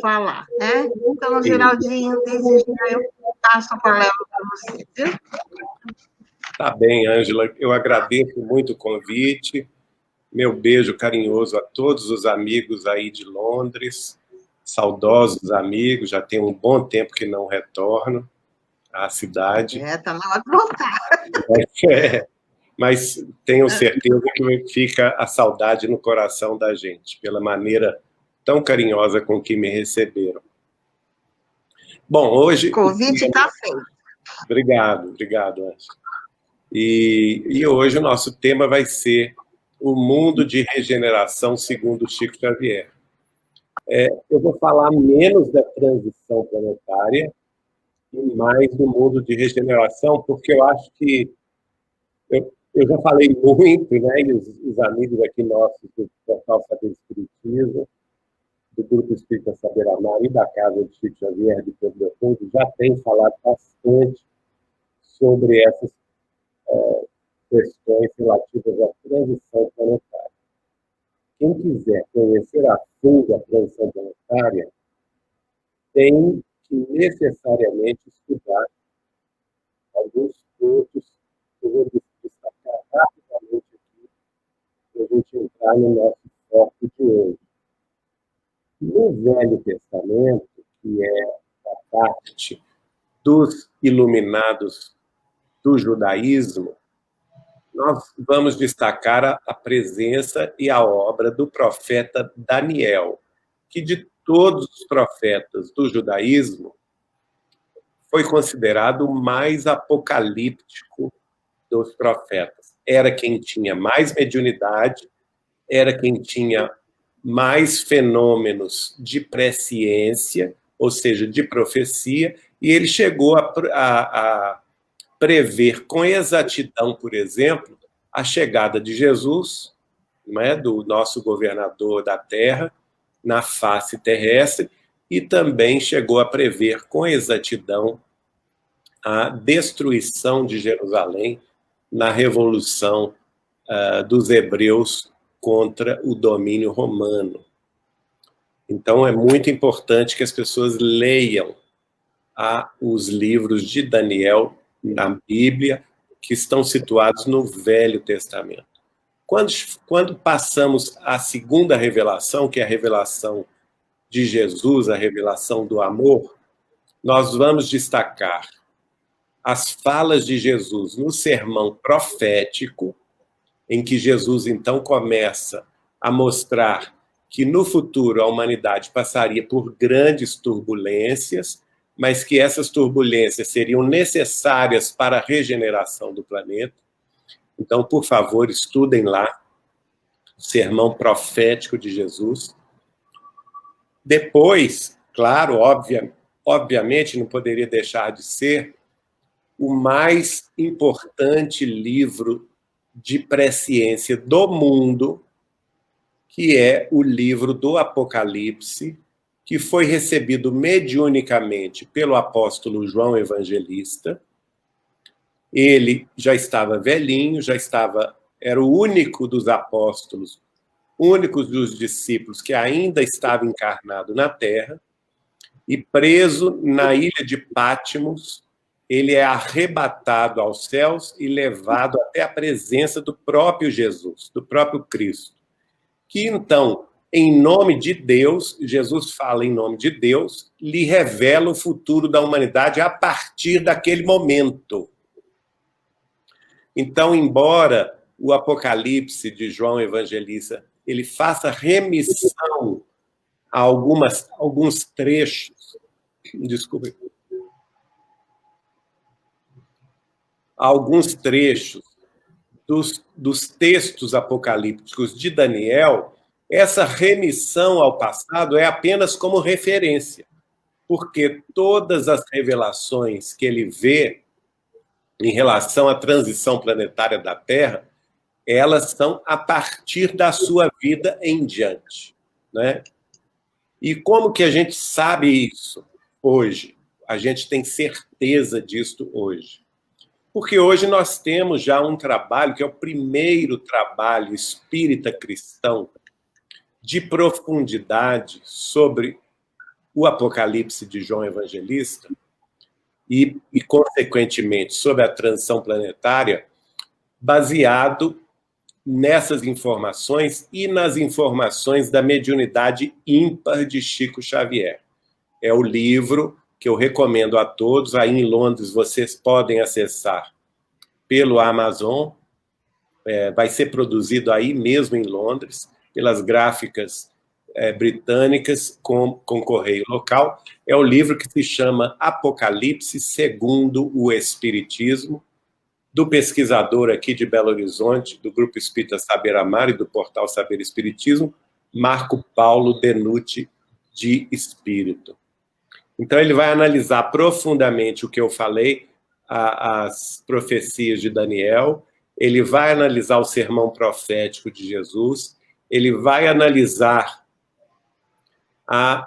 falar, né? Então, Geraldinho, desde já eu passo a palavra para você, viu? Tá bem, Ângela, eu agradeço muito o convite, meu beijo carinhoso a todos os amigos aí de Londres, saudosos amigos, já tem um bom tempo que não retorno à cidade. Tá na hora de voltar. Mas tenho certeza que fica a saudade no coração da gente, pela maneira tão carinhosa com que me receberam. Bom, hoje... O convite está feito. Obrigado, Ângela. E hoje o nosso tema vai ser o mundo de regeneração segundo Chico Xavier. Eu vou falar menos da transição planetária e mais do mundo de regeneração, porque eu acho que eu já falei muito, né, e os amigos aqui nossos do Portal Saber Espiritismo, do Grupo Espírita Saber Amar e da Casa de Chico Xavier de Pedro Leopoldo, já tem falado bastante sobre essas questões relativas à transição planetária. Quem quiser conhecer a fundo a transição planetária tem que necessariamente estudar alguns pontos que eu vou destacar rapidamente aqui para a gente entrar no nosso foco de hoje. No Velho Testamento, que é a parte dos iluminados do judaísmo, nós vamos destacar a presença e a obra do profeta Daniel, que de todos os profetas do judaísmo foi considerado o mais apocalíptico dos profetas. Era quem tinha mais mediunidade, era quem tinha mais fenômenos de presciência, ou seja, de profecia, e ele chegou a prever com exatidão, por exemplo, a chegada de Jesus, né, do nosso governador da Terra, na face terrestre, e também chegou a prever com exatidão a destruição de Jerusalém na Revolução dos Hebreus contra o domínio romano. Então, é muito importante que as pessoas leiam os livros de Daniel na Bíblia, que estão situados no Velho Testamento. Quando passamos à segunda revelação, que é a revelação de Jesus, a revelação do amor, nós vamos destacar as falas de Jesus no sermão profético, em que Jesus, então, começa a mostrar que, no futuro, a humanidade passaria por grandes turbulências, mas que essas turbulências seriam necessárias para a regeneração do planeta. Então, por favor, estudem lá o sermão profético de Jesus. Depois, claro, obviamente, não poderia deixar de ser o mais importante livro de presciência do mundo, que é o livro do Apocalipse, que foi recebido mediunicamente pelo apóstolo João Evangelista. Ele já estava velhinho, era o único dos apóstolos, único dos discípulos que ainda estava encarnado na Terra, e preso na ilha de Patmos, ele é arrebatado aos céus e levado até a presença do próprio Jesus, do próprio Cristo. Que então, em nome de Deus, Jesus fala em nome de Deus, lhe revela o futuro da humanidade a partir daquele momento. Então, embora o Apocalipse de João Evangelista ele faça remissão a alguns trechos, desculpe, alguns trechos dos textos apocalípticos de Daniel, essa remissão ao passado é apenas como referência, porque todas as revelações que ele vê em relação à transição planetária da Terra, elas são a partir da sua vida em diante, né? E como que a gente sabe isso hoje? A gente tem certeza disso hoje. Porque hoje nós temos já um trabalho, que é o primeiro trabalho espírita cristão de profundidade sobre o Apocalipse de João Evangelista e, consequentemente, sobre a transição planetária, baseado nessas informações e nas informações da mediunidade ímpar de Chico Xavier. É o livro que eu recomendo a todos. Aí em Londres vocês podem acessar pelo Amazon. Vai ser produzido aí mesmo em Londres, pelas gráficas britânicas com correio local. É o livro que se chama Apocalipse segundo o Espiritismo, do pesquisador aqui de Belo Horizonte, do Grupo Espírita Saber Amar e do portal Saber Espiritismo, Marco Paulo Denuti de Espírito. Então, ele vai analisar profundamente o que eu falei, as profecias de Daniel, ele vai analisar o sermão profético de Jesus, ele vai analisar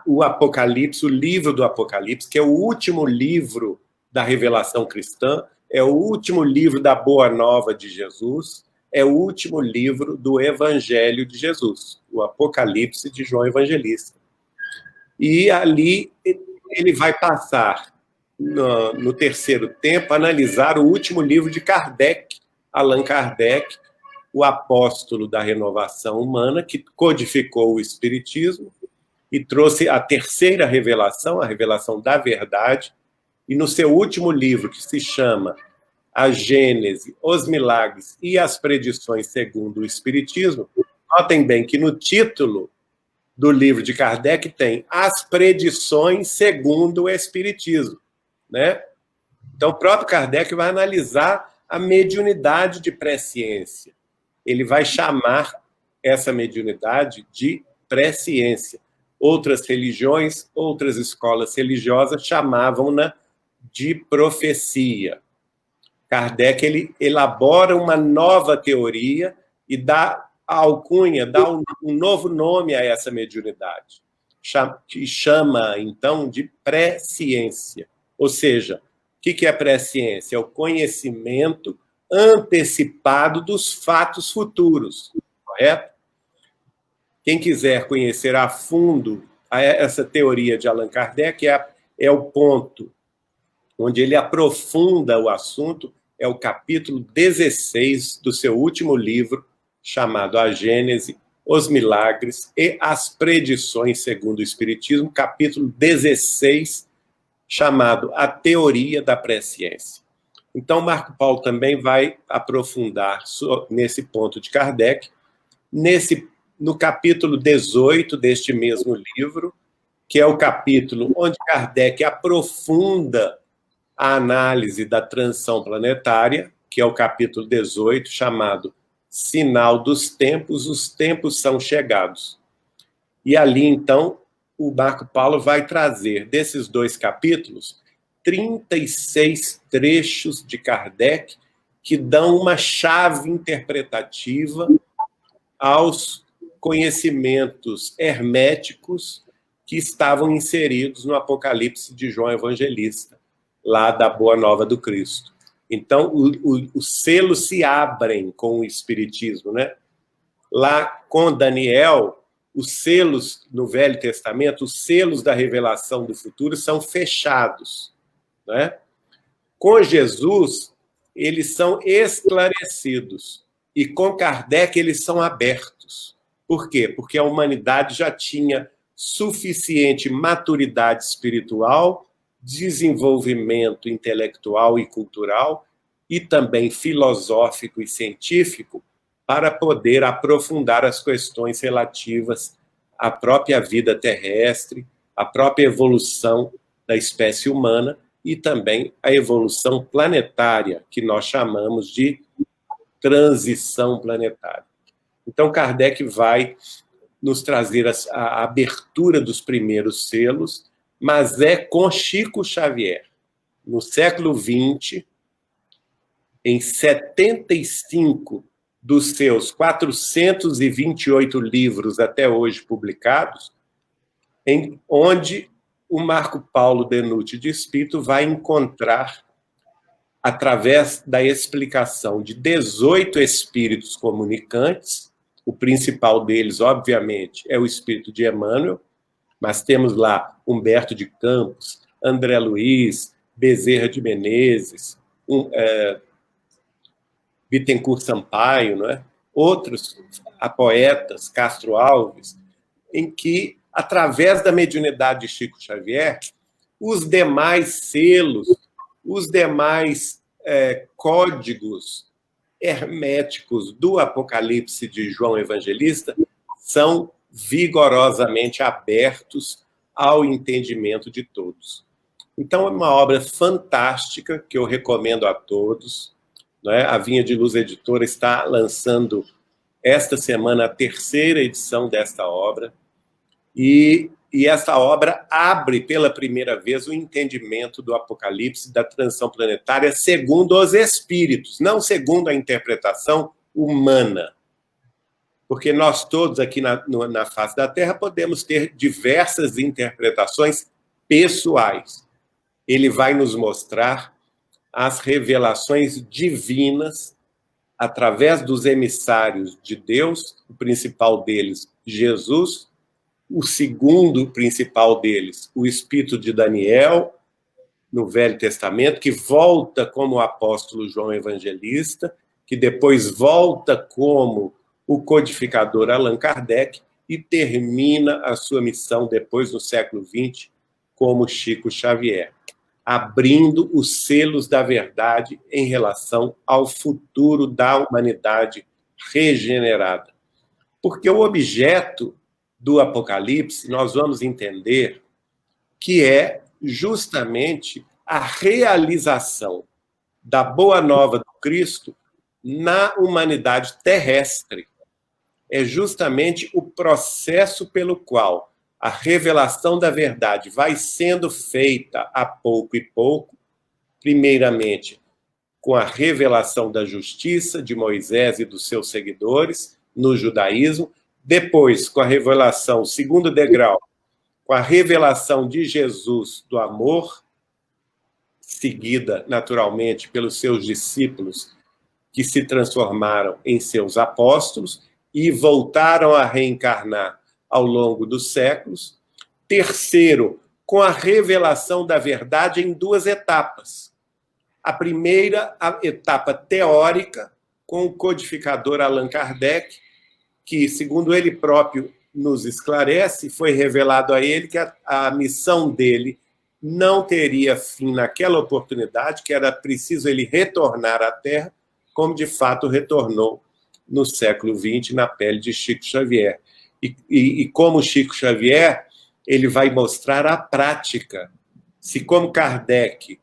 o Apocalipse, o livro do Apocalipse, que é o último livro da revelação cristã, é o último livro da Boa Nova de Jesus, é o último livro do Evangelho de Jesus, o Apocalipse de João Evangelista. E ali ele vai passar, no terceiro tempo, a analisar o último livro de Kardec, Allan Kardec, o apóstolo da renovação humana, que codificou o Espiritismo e trouxe a terceira revelação, a revelação da verdade, e no seu último livro, que se chama A Gênese, os Milagres e as Predições segundo o Espiritismo, notem bem que no título do livro de Kardec tem As Predições segundo o Espiritismo, né? Então, o próprio Kardec vai analisar a mediunidade de presciência. Ele vai chamar essa mediunidade de presciência. Outras religiões, outras escolas religiosas chamavam-na de profecia. Kardec ele elabora uma nova teoria e dá a alcunha, dá um novo nome a essa mediunidade, que chama, então, de presciência. Ou seja, o que é presciência? É o conhecimento antecipado dos fatos futuros, correto? Quem quiser conhecer a fundo essa teoria de Allan Kardec, é o ponto onde ele aprofunda o assunto, é o capítulo 16 do seu último livro, chamado A Gênese, os Milagres e as Predições segundo o Espiritismo, capítulo 16, chamado A Teoria da Presciência. Então, Marco Paulo também vai aprofundar nesse ponto de Kardec, no capítulo 18 deste mesmo livro, que é o capítulo onde Kardec aprofunda a análise da transição planetária, que é o capítulo 18, chamado Sinal dos Tempos, os tempos são chegados. E ali, então, o Marco Paulo vai trazer, desses dois capítulos, 36 trechos de Kardec que dão uma chave interpretativa aos conhecimentos herméticos que estavam inseridos no Apocalipse de João Evangelista, lá da Boa Nova do Cristo. Então, os selos se abrem com o Espiritismo, né? Lá com Daniel, os selos no Velho Testamento, os selos da revelação do futuro são fechados, né? Com Jesus, eles são esclarecidos. E com Kardec, eles são abertos. Por quê? Porque a humanidade já tinha suficiente maturidade espiritual, desenvolvimento intelectual e cultural, e também filosófico e científico, para poder aprofundar as questões relativas à própria vida terrestre, à própria evolução da espécie humana e também à evolução planetária, que nós chamamos de transição planetária. Então, Kardec vai nos trazer a abertura dos primeiros selos, mas é com Chico Xavier. No século XX, em 75 dos seus 428 livros até hoje publicados, onde o Marco Paulo Denuti de Espírito vai encontrar, através da explicação de 18 espíritos comunicantes, o principal deles, obviamente, é o espírito de Emmanuel, Mas temos lá Humberto de Campos, André Luiz, Bezerra de Menezes, Bittencourt Sampaio, não é? Outros poetas, Castro Alves, em que, através da mediunidade de Chico Xavier, os demais selos, os demais códigos herméticos do Apocalipse de João Evangelista são vigorosamente abertos ao entendimento de todos. Então, é uma obra fantástica que eu recomendo a todos. Não é? A Vinha de Luz Editora está lançando esta semana a 3ª edição desta obra, e essa obra abre pela primeira vez o entendimento do Apocalipse, da transição planetária, segundo os espíritos, não segundo a interpretação humana. Porque nós todos aqui na face da Terra podemos ter diversas interpretações pessoais. Ele vai nos mostrar as revelações divinas através dos emissários de Deus, o principal deles, Jesus, o segundo principal deles, o Espírito de Daniel, no Velho Testamento, que volta como o apóstolo João Evangelista, que depois volta como o codificador Allan Kardec e termina a sua missão depois, no século XX, como Chico Xavier, abrindo os selos da verdade em relação ao futuro da humanidade regenerada. Porque o objeto do Apocalipse, nós vamos entender que é justamente a realização da boa nova do Cristo na humanidade terrestre. É justamente o processo pelo qual a revelação da verdade vai sendo feita a pouco e pouco, primeiramente com a revelação da justiça de Moisés e dos seus seguidores no judaísmo, depois com a revelação, segundo degrau, com a revelação de Jesus do amor, seguida naturalmente pelos seus discípulos que se transformaram em seus apóstolos e voltaram a reencarnar ao longo dos séculos. Terceiro, com a revelação da verdade em 2 etapas. A primeira, a etapa teórica, com o codificador Allan Kardec, que, segundo ele próprio nos esclarece, foi revelado a ele que a missão dele não teria fim naquela oportunidade, que era preciso ele retornar à Terra, como de fato retornou no século XX, na pele de Chico Xavier. E como Chico Xavier, ele vai mostrar a prática. Se, como Kardec,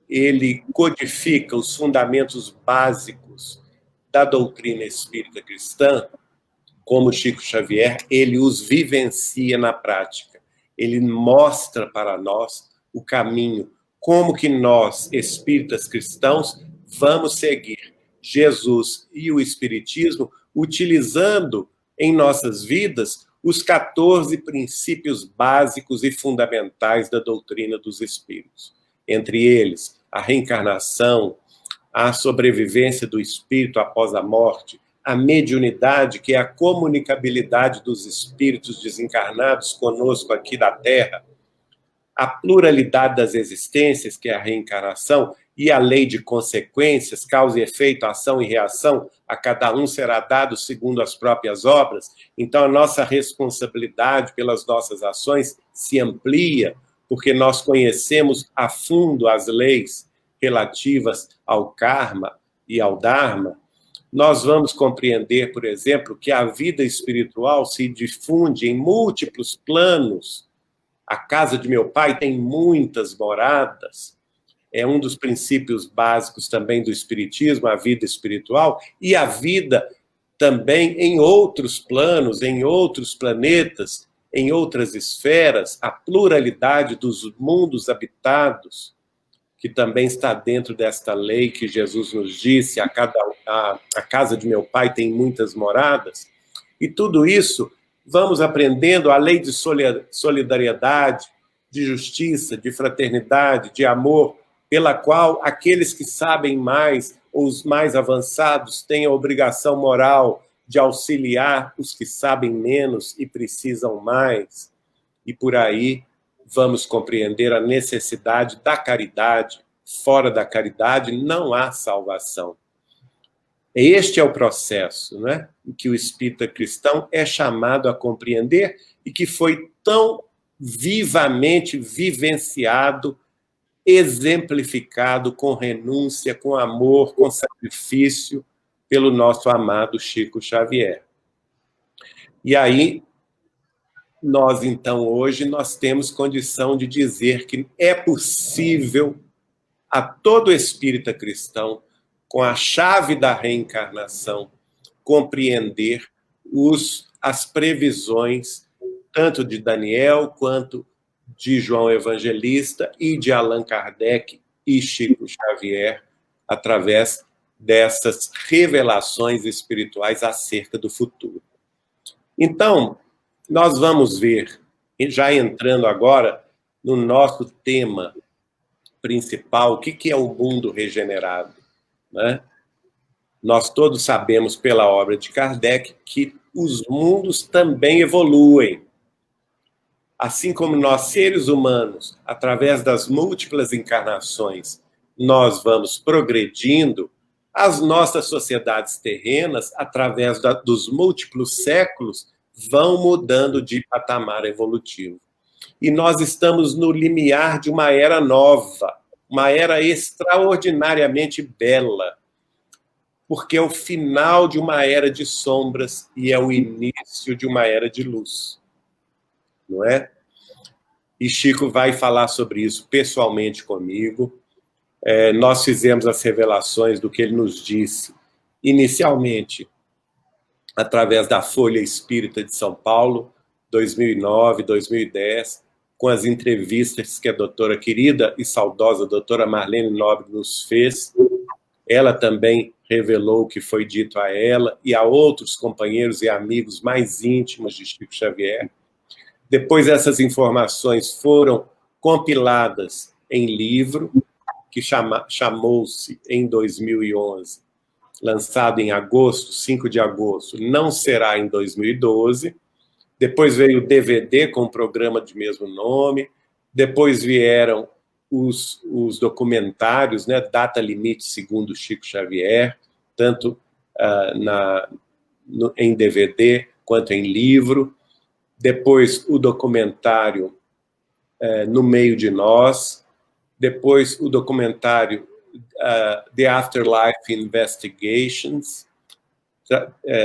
ele codifica os fundamentos básicos da doutrina espírita cristã, como Chico Xavier, ele os vivencia na prática. Ele mostra para nós o caminho, como que nós, espíritas cristãos, vamos seguir Jesus e o Espiritismo, utilizando em nossas vidas os 14 princípios básicos e fundamentais da doutrina dos Espíritos. Entre eles, a reencarnação, a sobrevivência do espírito após a morte, a mediunidade, que é a comunicabilidade dos espíritos desencarnados conosco aqui da Terra, a pluralidade das existências, que é a reencarnação, e a lei de consequências, causa e efeito, ação e reação, a cada um será dado segundo as próprias obras. Então, a nossa responsabilidade pelas nossas ações se amplia, porque nós conhecemos a fundo as leis relativas ao karma e ao dharma. Nós vamos compreender, por exemplo, que a vida espiritual se difunde em múltiplos planos. A casa de meu pai tem muitas moradas. É um dos princípios básicos também do espiritismo, a vida espiritual, e a vida também em outros planos, em outros planetas, em outras esferas, a pluralidade dos mundos habitados, que também está dentro desta lei que Jesus nos disse, a casa de meu pai tem muitas moradas. E tudo isso vamos aprendendo a lei de solidariedade, de justiça, de fraternidade, de amor, pela qual aqueles que sabem mais, ou os mais avançados, têm a obrigação moral de auxiliar os que sabem menos e precisam mais. e por aí vamos compreender a necessidade da caridade. Fora da caridade não há salvação. Este é o processo, né, em que o espírita cristão é chamado a compreender e que foi tão vivamente vivenciado, exemplificado com renúncia, com amor, com sacrifício pelo nosso amado Chico Xavier. E aí, nós, então, hoje, nós temos condição de dizer que é possível a todo espírita cristão, com a chave da reencarnação, compreender as previsões, tanto de Daniel, quanto de João Evangelista e de Allan Kardec e Chico Xavier, através dessas revelações espirituais acerca do futuro. Então, nós vamos ver, já entrando agora no nosso tema principal, o que é o mundo regenerado, né? Nós todos sabemos, pela obra de Kardec, que os mundos também evoluem. Assim como nós, seres humanos, através das múltiplas encarnações, nós vamos progredindo, as nossas sociedades terrenas, através dos múltiplos séculos, vão mudando de patamar evolutivo. E nós estamos no limiar de uma era nova, uma era extraordinariamente bela, porque é o final de uma era de sombras e é o início de uma era de luz. Não é? E Chico vai falar sobre isso pessoalmente comigo. Nós fizemos as revelações do que ele nos disse, inicialmente, através da Folha Espírita de São Paulo, 2009, 2010, com as entrevistas que a doutora querida e saudosa doutora Marlene Nobre nos fez. Ela também revelou o que foi dito a ela e a outros companheiros e amigos mais íntimos de Chico Xavier. Depois essas informações foram compiladas em livro, que chamou-se, em 2011, lançado em agosto, 5 de agosto, Não Será em 2012. Depois veio o DVD com o programa de mesmo nome. Depois vieram os documentários, né, Data Limite segundo Chico Xavier, tanto em DVD quanto em livro. Depois o documentário No Meio de Nós. Depois o documentário The Afterlife Investigations,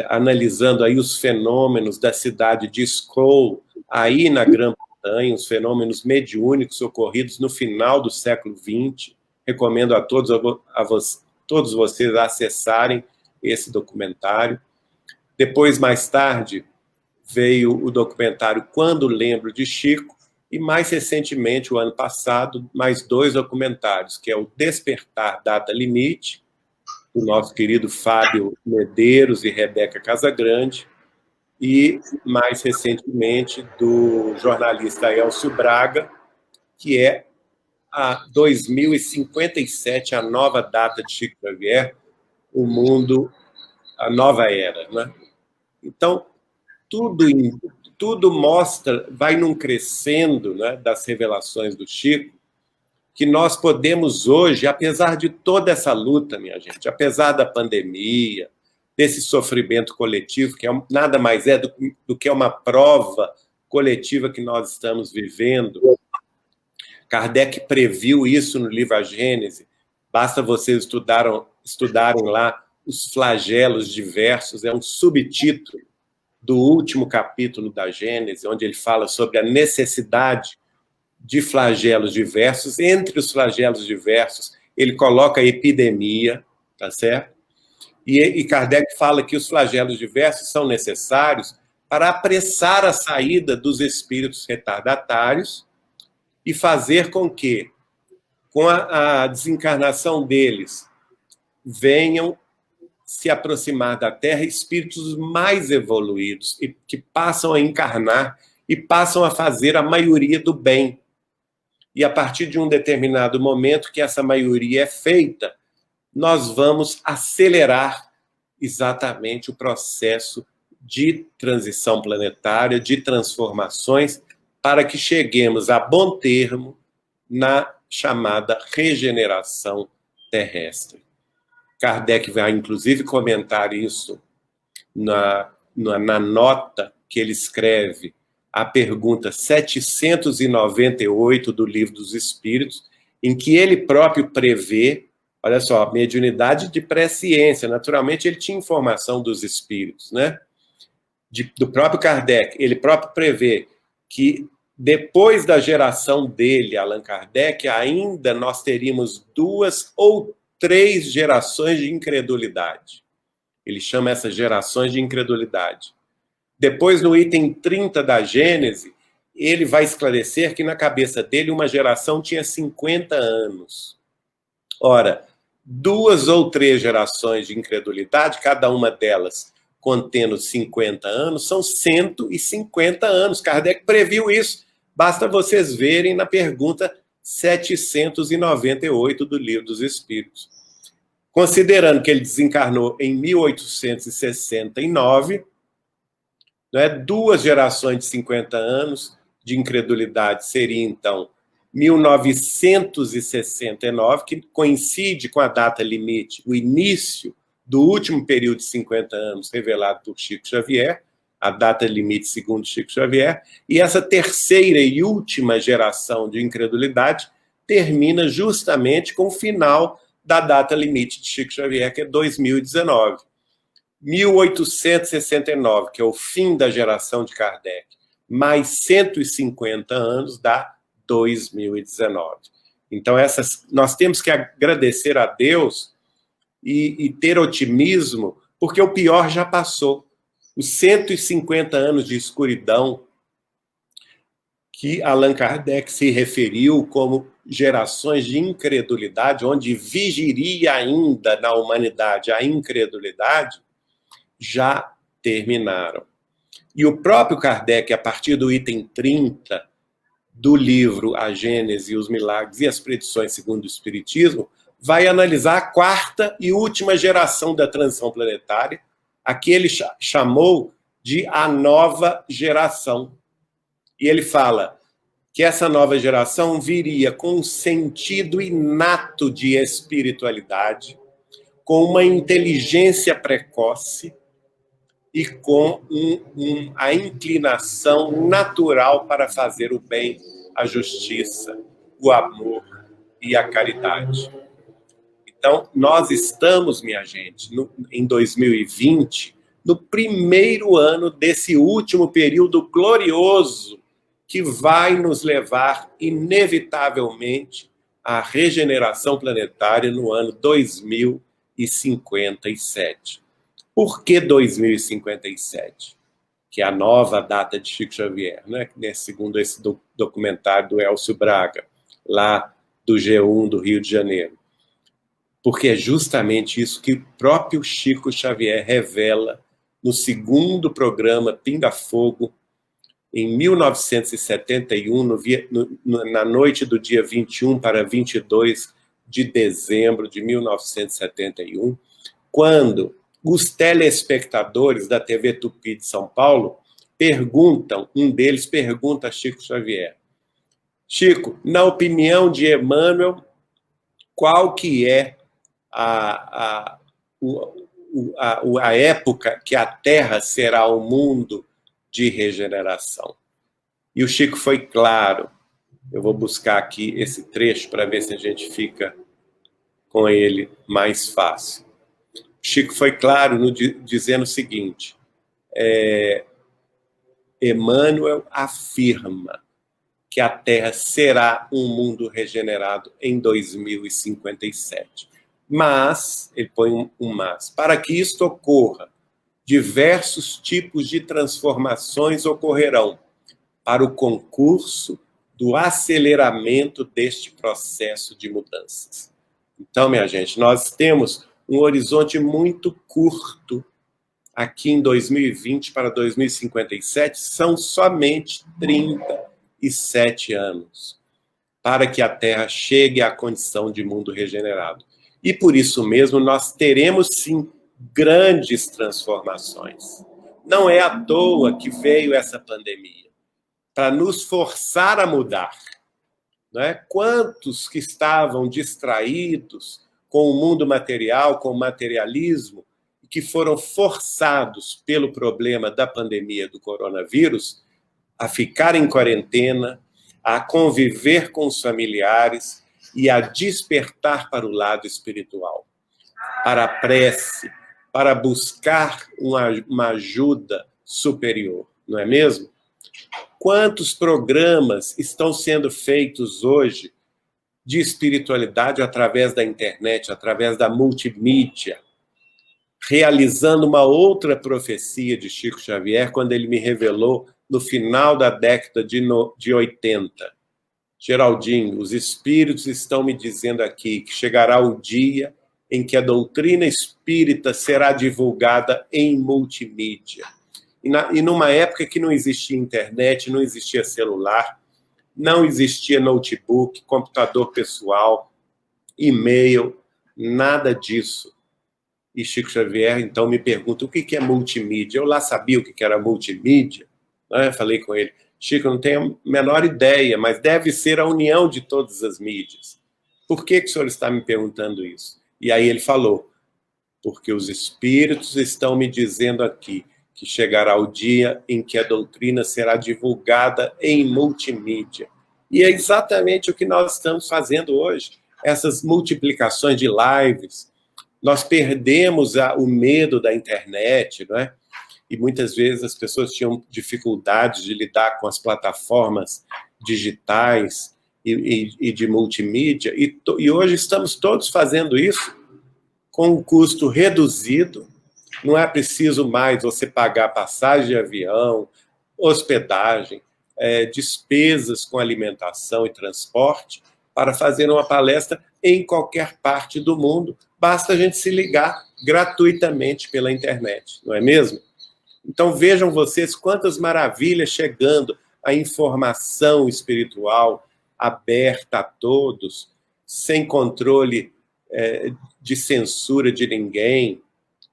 analisando aí os fenômenos da cidade de Scroll, aí na Grã-Bretanha, os fenômenos mediúnicos ocorridos no final do século XX. Recomendo a todos vocês acessarem esse documentário. Depois, mais tarde, veio o documentário Quando Lembro de Chico, e mais recentemente, o ano passado, mais 2 documentários, que é o Despertar Data Limite, do nosso querido Fábio Medeiros e Rebeca Casagrande, e, mais recentemente, do jornalista Elcio Braga, que é a 2057, a nova data de Chico Xavier, o mundo, a nova era, né? Então, tudo mostra, vai num crescendo, né, das revelações do Chico, que nós podemos hoje, apesar de toda essa luta, minha gente, apesar da pandemia, desse sofrimento coletivo, que nada mais é do que uma prova coletiva que nós estamos vivendo. Kardec previu isso no livro A Gênese, basta vocês estudarem lá os flagelos diversos, é um subtítulo do último capítulo da Gênese, onde ele fala sobre a necessidade de flagelos diversos. Entre os flagelos diversos, ele coloca a epidemia, tá certo? E Kardec fala que os flagelos diversos são necessários para apressar a saída dos espíritos retardatários e fazer com que, com a desencarnação deles, venham se aproximar da Terra espíritos mais evoluídos e que passam a encarnar e passam a fazer a maioria do bem. E a partir de um determinado momento que essa maioria é feita, nós vamos acelerar exatamente o processo de transição planetária, de transformações, para que cheguemos a bom termo na chamada regeneração terrestre. Kardec vai, inclusive, comentar isso na nota que ele escreve a pergunta 798 do Livro dos Espíritos, em que ele próprio prevê, olha só, mediunidade de presciência. Naturalmente, ele tinha informação dos espíritos, né? Do próprio Kardec. Ele próprio prevê que depois da geração dele, Allan Kardec, ainda nós teríamos 2 ou 3 gerações de incredulidade. Ele chama essas gerações de incredulidade. Depois, no item 30 da Gênese, ele vai esclarecer que na cabeça dele uma geração tinha 50 anos. Ora, 2 ou 3 gerações de incredulidade, cada uma delas contendo 50 anos, são 150 anos. Kardec previu isso. Basta vocês verem na pergunta 798 do Livro dos Espíritos. Considerando que ele desencarnou em 1869, né, 2 gerações de 50 anos de incredulidade seria, então, 1969, que coincide com a data limite, o início do último período de 50 anos revelado por Chico Xavier, a data limite segundo Chico Xavier, e essa terceira e última geração de incredulidade termina justamente com o final da data limite de Chico Xavier, que é 2019. 1869, que é o fim da geração de Kardec, mais 150 anos dá 2019. Então, nós temos que agradecer a Deus e ter otimismo, porque o pior já passou. Os 150 anos de escuridão que Allan Kardec se referiu como gerações de incredulidade, onde vigiria ainda na humanidade a incredulidade, já terminaram. E o próprio Kardec, a partir do item 30 do livro A Gênese, os Milagres e as Predições segundo o Espiritismo, vai analisar a 4ª e última geração da transição planetária, a que ele chamou de a nova geração. E ele fala que essa nova geração viria com um sentido inato de espiritualidade, com uma inteligência precoce e com a inclinação natural para fazer o bem, a justiça, o amor e a caridade. Então, nós estamos, minha gente, em 2020, no primeiro ano desse último período glorioso que vai nos levar, inevitavelmente, à regeneração planetária no ano 2057. Por que 2057? Que é a nova data de Chico Xavier, né? Segundo esse documentário do Elcio Braga, lá do G1 do Rio de Janeiro. Porque é justamente isso que o próprio Chico Xavier revela no segundo programa Pinga Fogo, em 1971, na noite do dia 21 para 22 de dezembro de 1971, quando os telespectadores da TV Tupi de São Paulo um deles pergunta a Chico Xavier: Chico, na opinião de Emmanuel, qual que é a época que a Terra será o mundo de regeneração? E o Chico foi claro. Eu vou buscar aqui esse trecho para ver se a gente fica com ele mais fácil. Chico foi claro dizendo o seguinte: Emmanuel afirma que a Terra será um mundo regenerado em 2057. Mas, ele põe um mas, para que isto ocorra, diversos tipos de transformações ocorrerão para o concurso do aceleramento deste processo de mudanças. Então, minha gente, nós temos um horizonte muito curto aqui em 2020 para 2057, são somente 37 anos para que a Terra chegue à condição de mundo regenerado. E por isso mesmo nós teremos, sim, grandes transformações. Não é à toa que veio essa pandemia, para nos forçar a mudar. Não é? Quantos que estavam distraídos com o mundo material, com o materialismo, que foram forçados pelo problema da pandemia do coronavírus a ficar em quarentena, a conviver com os familiares e a despertar para o lado espiritual, para a prece, para buscar uma ajuda superior, não é mesmo? Quantos programas estão sendo feitos hoje de espiritualidade através da internet, através da multimídia, realizando uma outra profecia de Chico Xavier, quando ele me revelou no final da década de 80. Geraldinho, os espíritos estão me dizendo aqui que chegará o dia em que a doutrina espírita será divulgada em multimídia. E numa época que não existia internet, não existia celular, não existia notebook, computador pessoal, e-mail, nada disso. E Chico Xavier, então, me pergunta, o que é multimídia? Eu lá sabia o que era multimídia, né? Falei com ele, Chico, eu não tenho a menor ideia, mas deve ser a união de todas as mídias. Por que o senhor está me perguntando isso? E aí ele falou, porque os espíritos estão me dizendo aqui que chegará o dia em que a doutrina será divulgada em multimídia. E é exatamente o que nós estamos fazendo hoje, essas multiplicações de lives. Nós perdemos o medo da internet, não é? E muitas vezes as pessoas tinham dificuldades de lidar com as plataformas digitais e de multimídia, e hoje estamos todos fazendo isso com um custo reduzido. Não é preciso mais você pagar passagem de avião, hospedagem, despesas com alimentação e transporte para fazer uma palestra em qualquer parte do mundo. Basta a gente se ligar gratuitamente pela internet, não é mesmo? Então vejam vocês quantas maravilhas chegando, a informação espiritual aberta a todos, sem controle de censura de ninguém,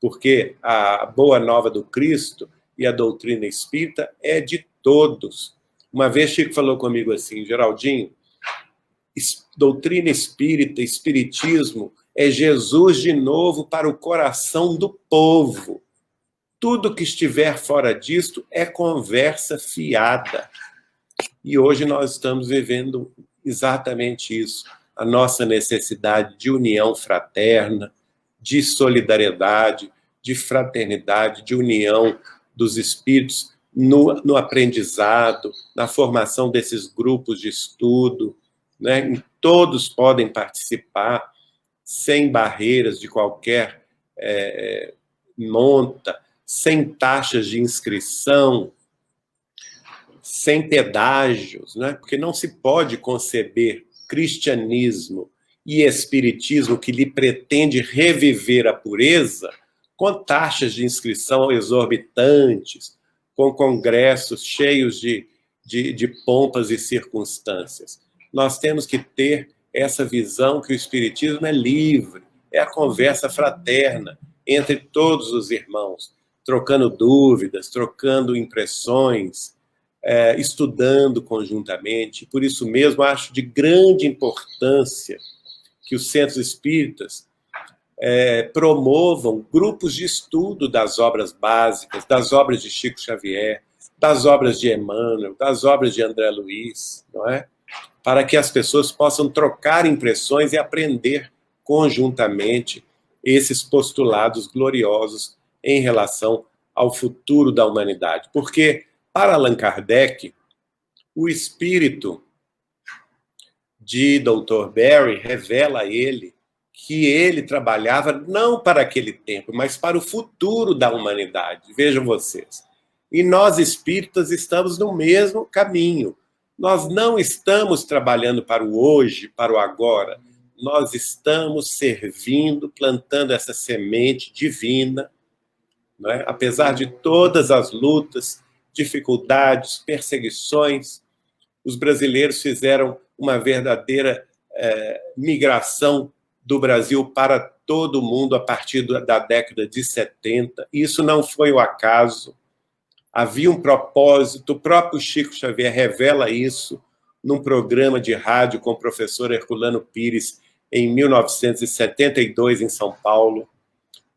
porque a boa nova do Cristo e a doutrina espírita é de todos. Uma vez Chico falou comigo assim, Geraldinho, doutrina espírita, espiritismo, é Jesus de novo para o coração do povo. Tudo que estiver fora disto é conversa fiada. E hoje nós estamos vivendo exatamente isso. A nossa necessidade de união fraterna, de solidariedade, de fraternidade, de união dos espíritos no aprendizado, na formação desses grupos de estudo, né? Todos podem participar sem barreiras de qualquer monta, sem taxas de inscrição, sem pedágios, né? Porque não se pode conceber cristianismo e espiritismo que lhe pretende reviver a pureza com taxas de inscrição exorbitantes, com congressos cheios de pompas e circunstâncias. Nós temos que ter essa visão que o espiritismo é livre, é a conversa fraterna entre todos os irmãos, trocando dúvidas, trocando impressões, estudando conjuntamente. Por isso mesmo, acho de grande importância que os centros espíritas promovam grupos de estudo das obras básicas, das obras de Chico Xavier, das obras de Emmanuel, das obras de André Luiz, não é? Para que as pessoas possam trocar impressões e aprender conjuntamente esses postulados gloriosos em relação ao futuro da humanidade. Porque, para Allan Kardec, o espírito de Dr. Berry revela a ele que ele trabalhava não para aquele tempo, mas para o futuro da humanidade. Vejam vocês. E nós, espíritas, estamos no mesmo caminho. Nós não estamos trabalhando para o hoje, para o agora. Nós estamos servindo, plantando essa semente divina, não é? Apesar de todas as lutas, dificuldades, perseguições, os brasileiros fizeram uma verdadeira migração do Brasil para todo o mundo a partir da década de 70. Isso não foi o acaso. havia um propósito, o próprio Chico Xavier revela isso num programa de rádio com o professor Herculano Pires, em 1972, em São Paulo,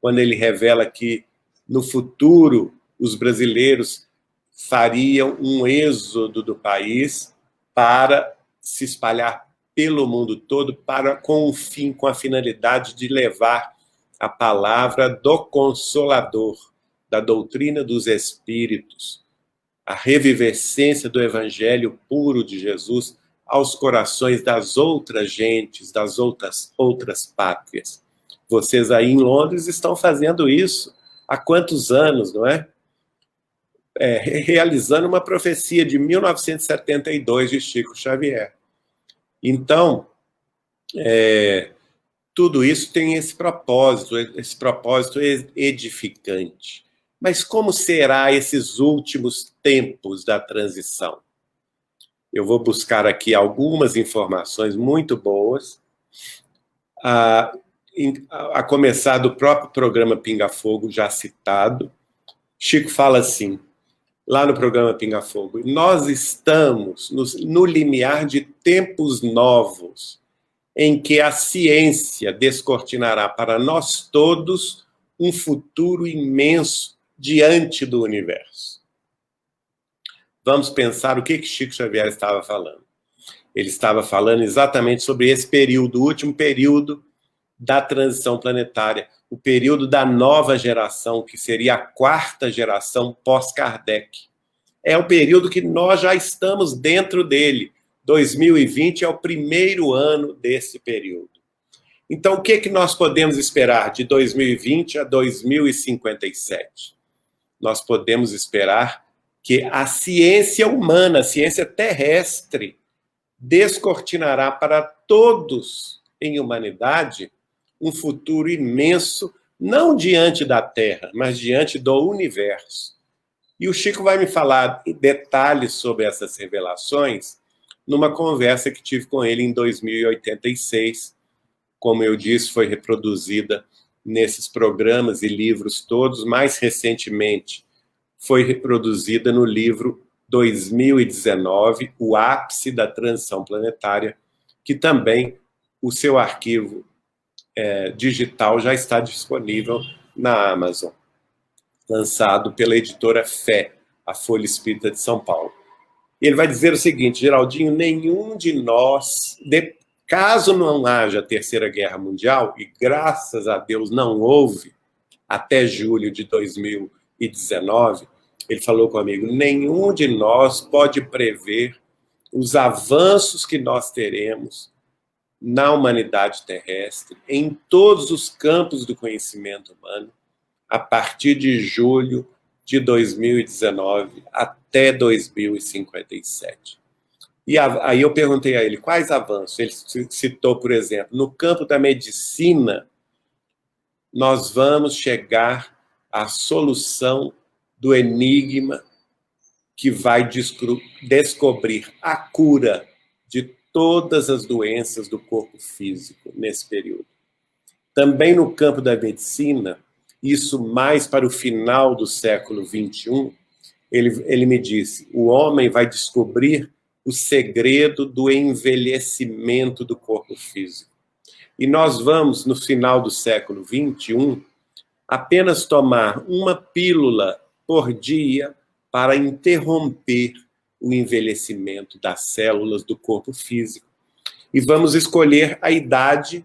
quando ele revela que, no futuro, os brasileiros fariam um êxodo do país para se espalhar pelo mundo todo, com o fim, com a finalidade de levar a palavra do Consolador, da doutrina dos Espíritos, a revivescência do Evangelho puro de Jesus aos corações das outras gentes, das outras pátrias. Vocês aí em Londres estão fazendo isso há quantos anos, não é? Realizando uma profecia de 1972 de Chico Xavier. Então, tudo isso tem esse propósito edificante. Mas como será esses últimos tempos da transição? Eu vou buscar aqui algumas informações muito boas, a começar do próprio programa Pinga Fogo, já citado. Chico fala assim, lá no programa Pinga Fogo: nós estamos no limiar de tempos novos, em que a ciência descortinará para nós todos um futuro imenso diante do universo. Vamos pensar o que Chico Xavier estava falando. Ele estava falando exatamente sobre esse período, o último período da transição planetária, o período da nova geração, que seria a quarta geração pós-Kardec. É um período que nós já estamos dentro dele. 2020 é o primeiro ano desse período. Então, o que nós podemos esperar de 2020 a 2057? Nós podemos esperar que a ciência humana, a ciência terrestre, descortinará para todos em humanidade um futuro imenso, não diante da Terra, mas diante do universo. E o Chico vai me falar em detalhes sobre essas revelações numa conversa que tive com ele em 2086. Como eu disse, foi reproduzida nesses programas e livros todos. Mais recentemente, foi reproduzida no livro 2019, O Ápice da Transição Planetária, que também o seu arquivo digital já está disponível na Amazon, lançado pela editora Fé, a Folha Espírita de São Paulo. E ele vai dizer o seguinte: Geraldinho, nenhum de nós, caso não haja Terceira Guerra Mundial, e graças a Deus não houve, até julho de 2019, ele falou comigo, nenhum de nós pode prever os avanços que nós teremos na humanidade terrestre, em todos os campos do conhecimento humano, a partir de julho de 2019 até 2057. E aí eu perguntei a ele, quais avanços? Ele citou, por exemplo, no campo da medicina, nós vamos chegar à solução do enigma que vai descobrir a cura de todas as doenças do corpo físico nesse período. Também no campo da medicina, isso mais para o final do século XXI, ele me disse, o homem vai descobrir o segredo do envelhecimento do corpo físico. E nós vamos, no final do século XXI, apenas tomar uma pílula por dia para interromper o envelhecimento das células do corpo físico. E vamos escolher a idade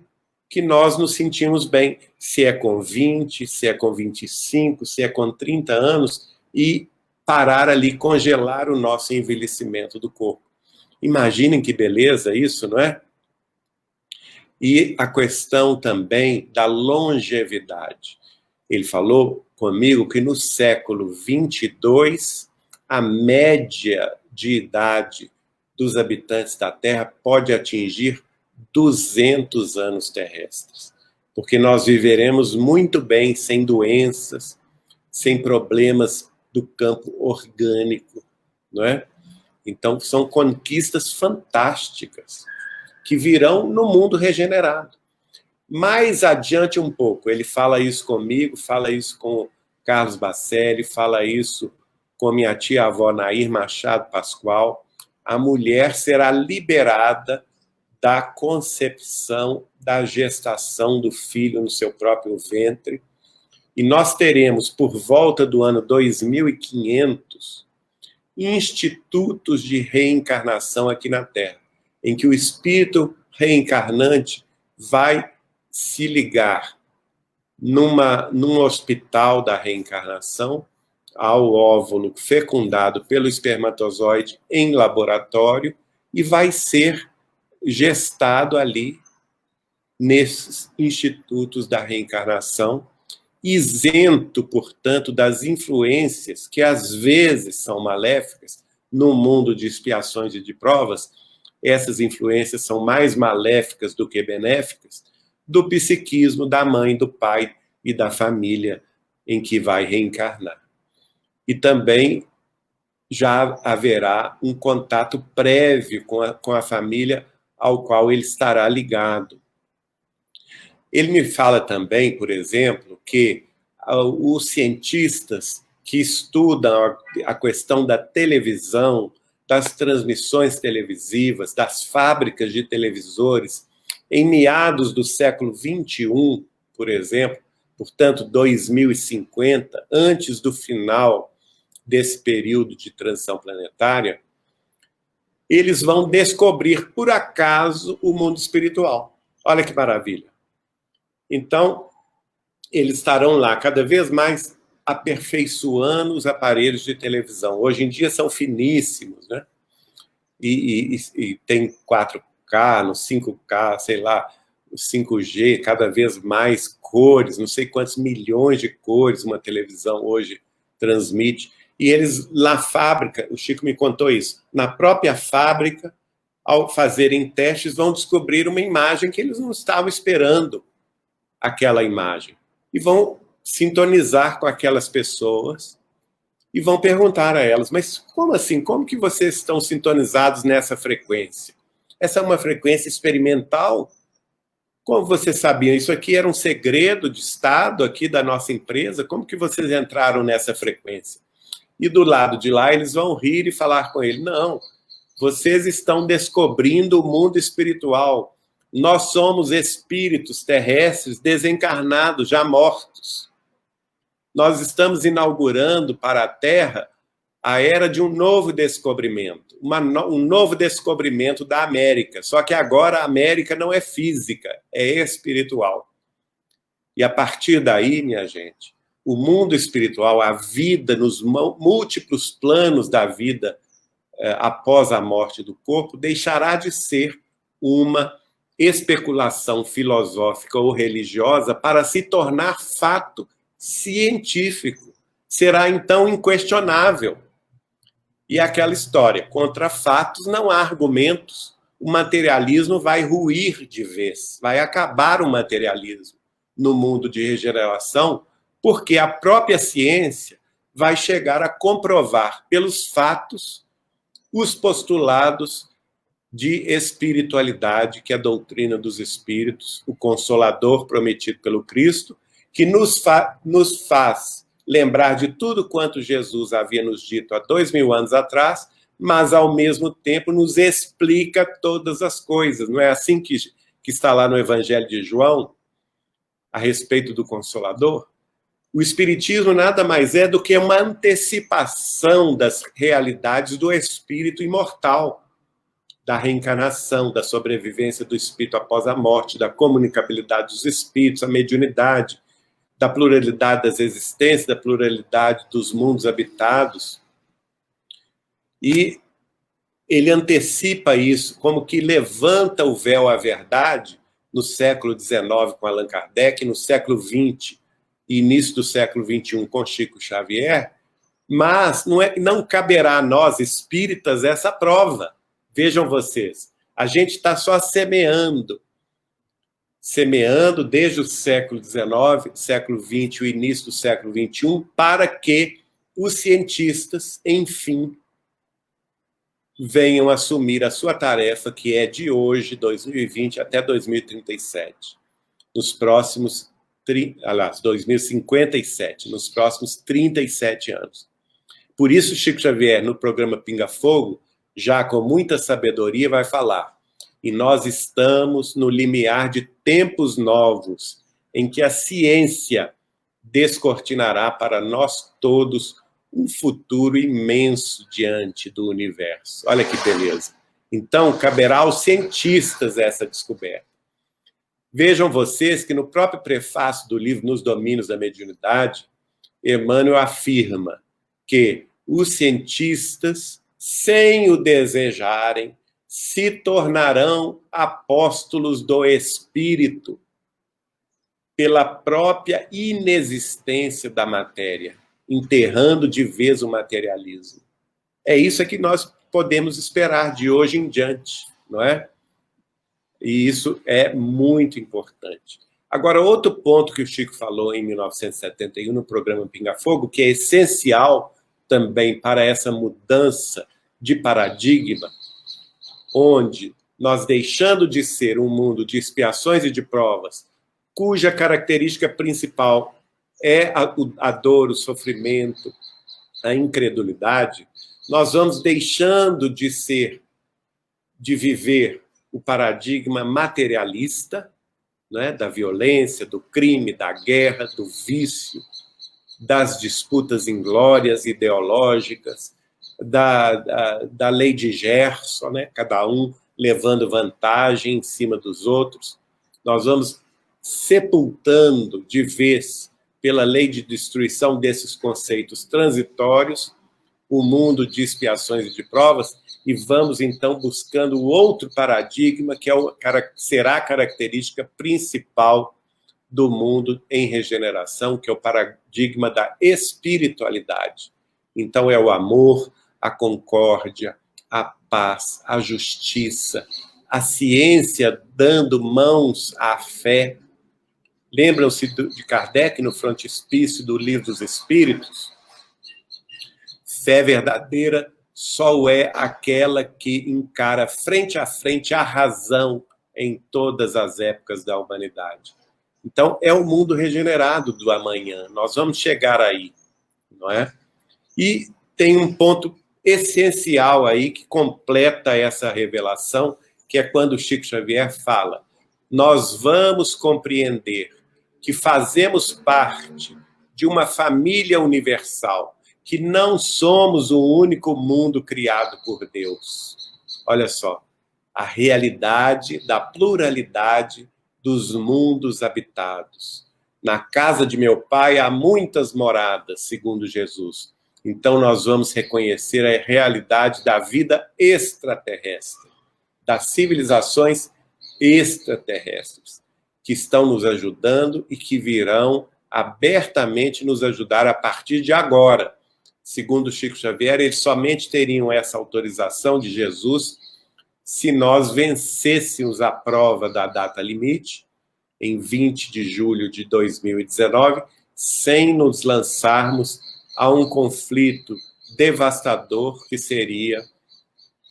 que nós nos sentimos bem, se é com 20, se é com 25, se é com 30 anos, e parar ali, congelar o nosso envelhecimento do corpo. Imaginem que beleza isso, não é? E a questão também da longevidade. Ele falou comigo que no século 22, a média de idade dos habitantes da Terra pode atingir 200 anos terrestres, porque nós viveremos muito bem, sem doenças, sem problemas do campo orgânico, não é? Então, são conquistas fantásticas que virão no mundo regenerado. Mais adiante um pouco, ele fala isso comigo, fala isso com Carlos Bacelli, fala isso com minha tia-avó Nair Machado Pascoal, a mulher será liberada da concepção, da gestação do filho no seu próprio ventre, e nós teremos, por volta do ano 2500, institutos de reencarnação aqui na Terra, em que o espírito reencarnante vai se ligar num hospital da reencarnação ao óvulo fecundado pelo espermatozoide em laboratório e vai ser gestado ali nesses institutos da reencarnação, isento, portanto, das influências que às vezes são maléficas no mundo de expiações e de provas. Essas influências são mais maléficas do que benéficas, do psiquismo da mãe, do pai e da família em que vai reencarnar. E também já haverá um contato prévio com a família ao qual ele estará ligado. Ele me fala também, por exemplo, que os cientistas que estudam a questão da televisão, das transmissões televisivas, das fábricas de televisores, em meados do século XXI, por exemplo, portanto, 2050, antes do final desse período de transição planetária, eles vão descobrir, por acaso, o mundo espiritual. Olha que maravilha. Então, eles estarão lá cada vez mais aperfeiçoando os aparelhos de televisão. Hoje em dia são finíssimos, né? E tem 4K, no 5K, sei lá, 5G, cada vez mais cores, não sei quantos milhões de cores uma televisão hoje transmite. E eles, na fábrica, o Chico me contou isso, na própria fábrica, ao fazerem testes, vão descobrir uma imagem que eles não estavam esperando, aquela imagem. E vão sintonizar com aquelas pessoas e vão perguntar a elas, mas como assim? Como que vocês estão sintonizados nessa frequência? Essa é uma frequência experimental? Como vocês sabiam? Isso aqui era um segredo de Estado aqui da nossa empresa? Como que vocês entraram nessa frequência? E do lado de lá eles vão rir e falar com ele, não, vocês estão descobrindo o mundo espiritual. Nós somos espíritos terrestres desencarnados, já mortos. Nós estamos inaugurando para a Terra a era de um novo descobrimento, um novo descobrimento da América. Só que agora a América não é física, é espiritual. E a partir daí, minha gente, o mundo espiritual, a vida, nos múltiplos planos da vida após a morte do corpo, deixará de ser uma especulação filosófica ou religiosa para se tornar fato científico. Será, então, inquestionável. E aquela história, contra fatos não há argumentos, o materialismo vai ruir de vez, vai acabar o materialismo no mundo de regeneração, porque a própria ciência vai chegar a comprovar pelos fatos os postulados de espiritualidade, que é a doutrina dos espíritos, o Consolador prometido pelo Cristo, que nos faz lembrar de tudo quanto Jesus havia nos dito há 2000 anos atrás, mas, ao mesmo tempo, nos explica todas as coisas. Não é assim que está lá no Evangelho de João, a respeito do Consolador? O Espiritismo nada mais é do que uma antecipação das realidades do espírito imortal, da reencarnação, da sobrevivência do espírito após a morte, da comunicabilidade dos espíritos, a mediunidade, da pluralidade das existências, da pluralidade dos mundos habitados. E ele antecipa isso, como que levanta o véu à verdade no século XIX com Allan Kardec, no século XX e início do século XXI com Chico Xavier, mas não caberá a nós, espíritas, essa prova. Vejam vocês, a gente está só semeando desde o século XIX, século XX, o início do século XXI, para que os cientistas, enfim, venham assumir a sua tarefa, que é de hoje, 2020, até 2037. Nos próximos 2057, nos próximos 37 anos. Por isso, Chico Xavier, no programa Pinga Fogo, já com muita sabedoria, vai falar: e nós estamos no limiar de tempos novos, em que a ciência descortinará para nós todos um futuro imenso diante do universo. Olha que beleza. Então, caberá aos cientistas essa descoberta. Vejam vocês que no próprio prefácio do livro Nos Domínios da Mediunidade, Emmanuel afirma que os cientistas, sem o desejarem, se tornarão apóstolos do Espírito pela própria inexistência da matéria, enterrando de vez o materialismo. É isso que nós podemos esperar de hoje em diante, não é? E isso é muito importante. Agora, outro ponto que o Chico falou em 1971 no programa Pinga Fogo, que é essencial também para essa mudança de paradigma, onde nós, deixando de ser um mundo de expiações e de provas, cuja característica principal é a dor, o sofrimento, a incredulidade, nós vamos deixando de viver o paradigma materialista, né, da violência, do crime, da guerra, do vício, das disputas inglórias ideológicas, da lei de Gerson, né, cada um levando vantagem em cima dos outros. Nós vamos sepultando de vez, pela lei de destruição desses conceitos transitórios, o mundo de expiações e de provas, e vamos, então, buscando o outro paradigma, que será a característica principal do mundo em regeneração, que é o paradigma da espiritualidade. Então, é o amor, a concórdia, a paz, a justiça, a ciência dando mãos à fé. Lembram-se de Kardec, no frontispício do Livro dos Espíritos? Fé verdadeira só é aquela que encara frente a frente a razão em todas as épocas da humanidade. Então, é o mundo regenerado do amanhã. Nós vamos chegar aí, não é? E tem um ponto essencial aí que completa essa revelação, que é quando Chico Xavier fala: nós vamos compreender que fazemos parte de uma família universal, que não somos o único mundo criado por Deus. Olha só, a realidade da pluralidade dos mundos habitados. Na casa de meu pai há muitas moradas, segundo Jesus. Então nós vamos reconhecer a realidade da vida extraterrestre, das civilizações extraterrestres, que estão nos ajudando e que virão abertamente nos ajudar a partir de agora. Segundo Chico Xavier, eles somente teriam essa autorização de Jesus se nós vencêssemos a prova da data limite, em 20 de julho de 2019, sem nos lançarmos a um conflito devastador que seria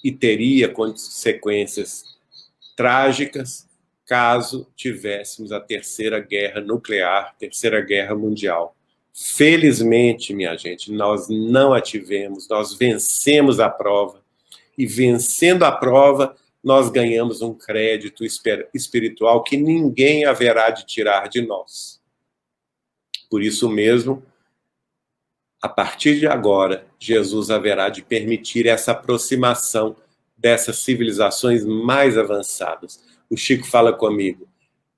e teria consequências trágicas caso tivéssemos a terceira guerra nuclear, terceira guerra mundial. Felizmente, minha gente, nós não a tivemos, nós vencemos a prova, e vencendo a prova, nós ganhamos um crédito espiritual que ninguém haverá de tirar de nós. Por isso mesmo, a partir de agora, Jesus haverá de permitir essa aproximação dessas civilizações mais avançadas. O Chico fala comigo: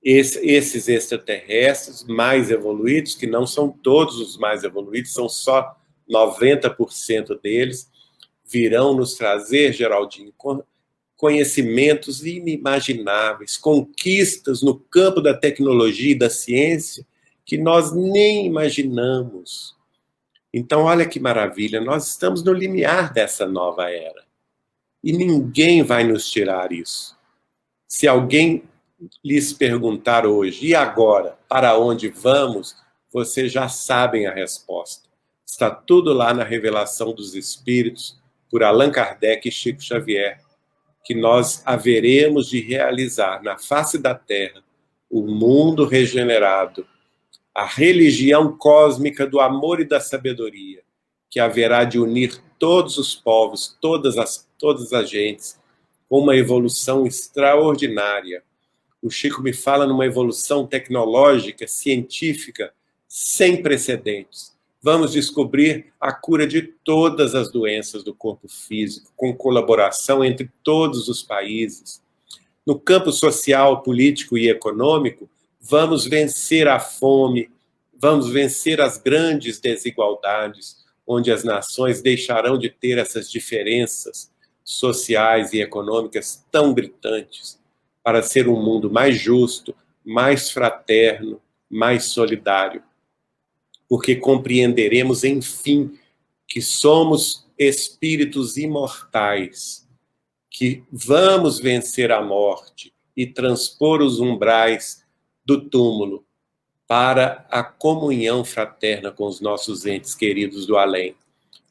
esses extraterrestres mais evoluídos, que não são todos os mais evoluídos, são só 90% deles, virão nos trazer, Geraldinho, conhecimentos inimagináveis, conquistas no campo da tecnologia e da ciência que nós nem imaginamos. Então, olha que maravilha, nós estamos no limiar dessa nova era. E ninguém vai nos tirar isso. Se alguém lhes perguntar hoje, e agora, para onde vamos, vocês já sabem a resposta. Está tudo lá na Revelação dos Espíritos, por Allan Kardec e Chico Xavier, que nós haveremos de realizar na face da Terra o mundo regenerado, a religião cósmica do amor e da sabedoria, que haverá de unir todos os povos, todas as gentes, com uma evolução extraordinária. O Chico me fala numa evolução tecnológica, científica, sem precedentes. Vamos descobrir a cura de todas as doenças do corpo físico, com colaboração entre todos os países. No campo social, político e econômico, vamos vencer a fome, vamos vencer as grandes desigualdades, onde as nações deixarão de ter essas diferenças sociais e econômicas tão gritantes, para ser um mundo mais justo, mais fraterno, mais solidário. Porque compreenderemos, enfim, que somos espíritos imortais, que vamos vencer a morte e transpor os umbrais do túmulo para a comunhão fraterna com os nossos entes queridos do além.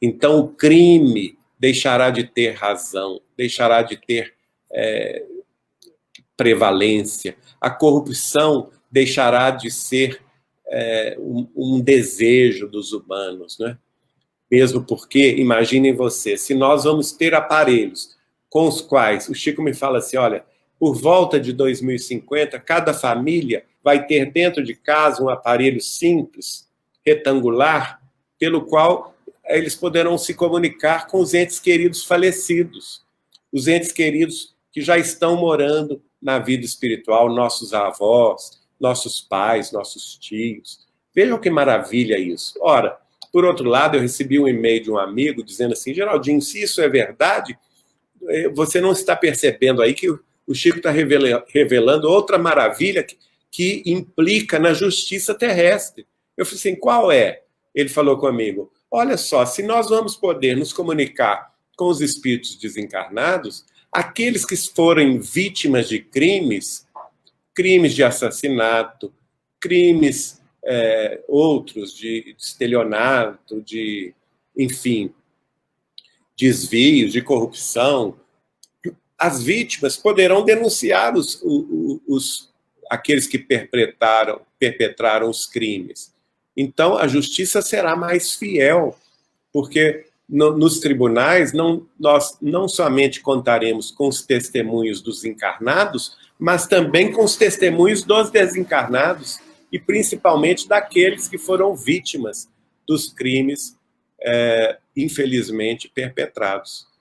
Então, o crime deixará de ter razão, deixará de ter prevalência, a corrupção deixará de ser um desejo dos humanos, né? Mesmo porque, imaginem vocês, se nós vamos ter aparelhos com os quais, o Chico me fala assim, olha, por volta de 2050, cada família vai ter dentro de casa um aparelho simples, retangular, pelo qual eles poderão se comunicar com os entes queridos falecidos, os entes queridos que já estão morando na vida espiritual, nossos avós, nossos pais, nossos tios. Vejam que maravilha isso. Ora, por outro lado, eu recebi um e-mail de um amigo dizendo assim, Geraldinho, se isso é verdade, você não está percebendo aí que o Chico está revelando outra maravilha que implica na justiça terrestre. Eu falei assim, qual é? Ele falou comigo, olha só, se nós vamos poder nos comunicar com os espíritos desencarnados, aqueles que forem vítimas de crimes de assassinato, crimes outros de estelionato, de, enfim, desvios, de corrupção, as vítimas poderão denunciar aqueles que perpetraram os crimes. Então, a justiça será mais fiel, porque nos tribunais nós não somente contaremos com os testemunhos dos encarnados, mas também com os testemunhos dos desencarnados, e principalmente daqueles que foram vítimas dos crimes, infelizmente, perpetrados.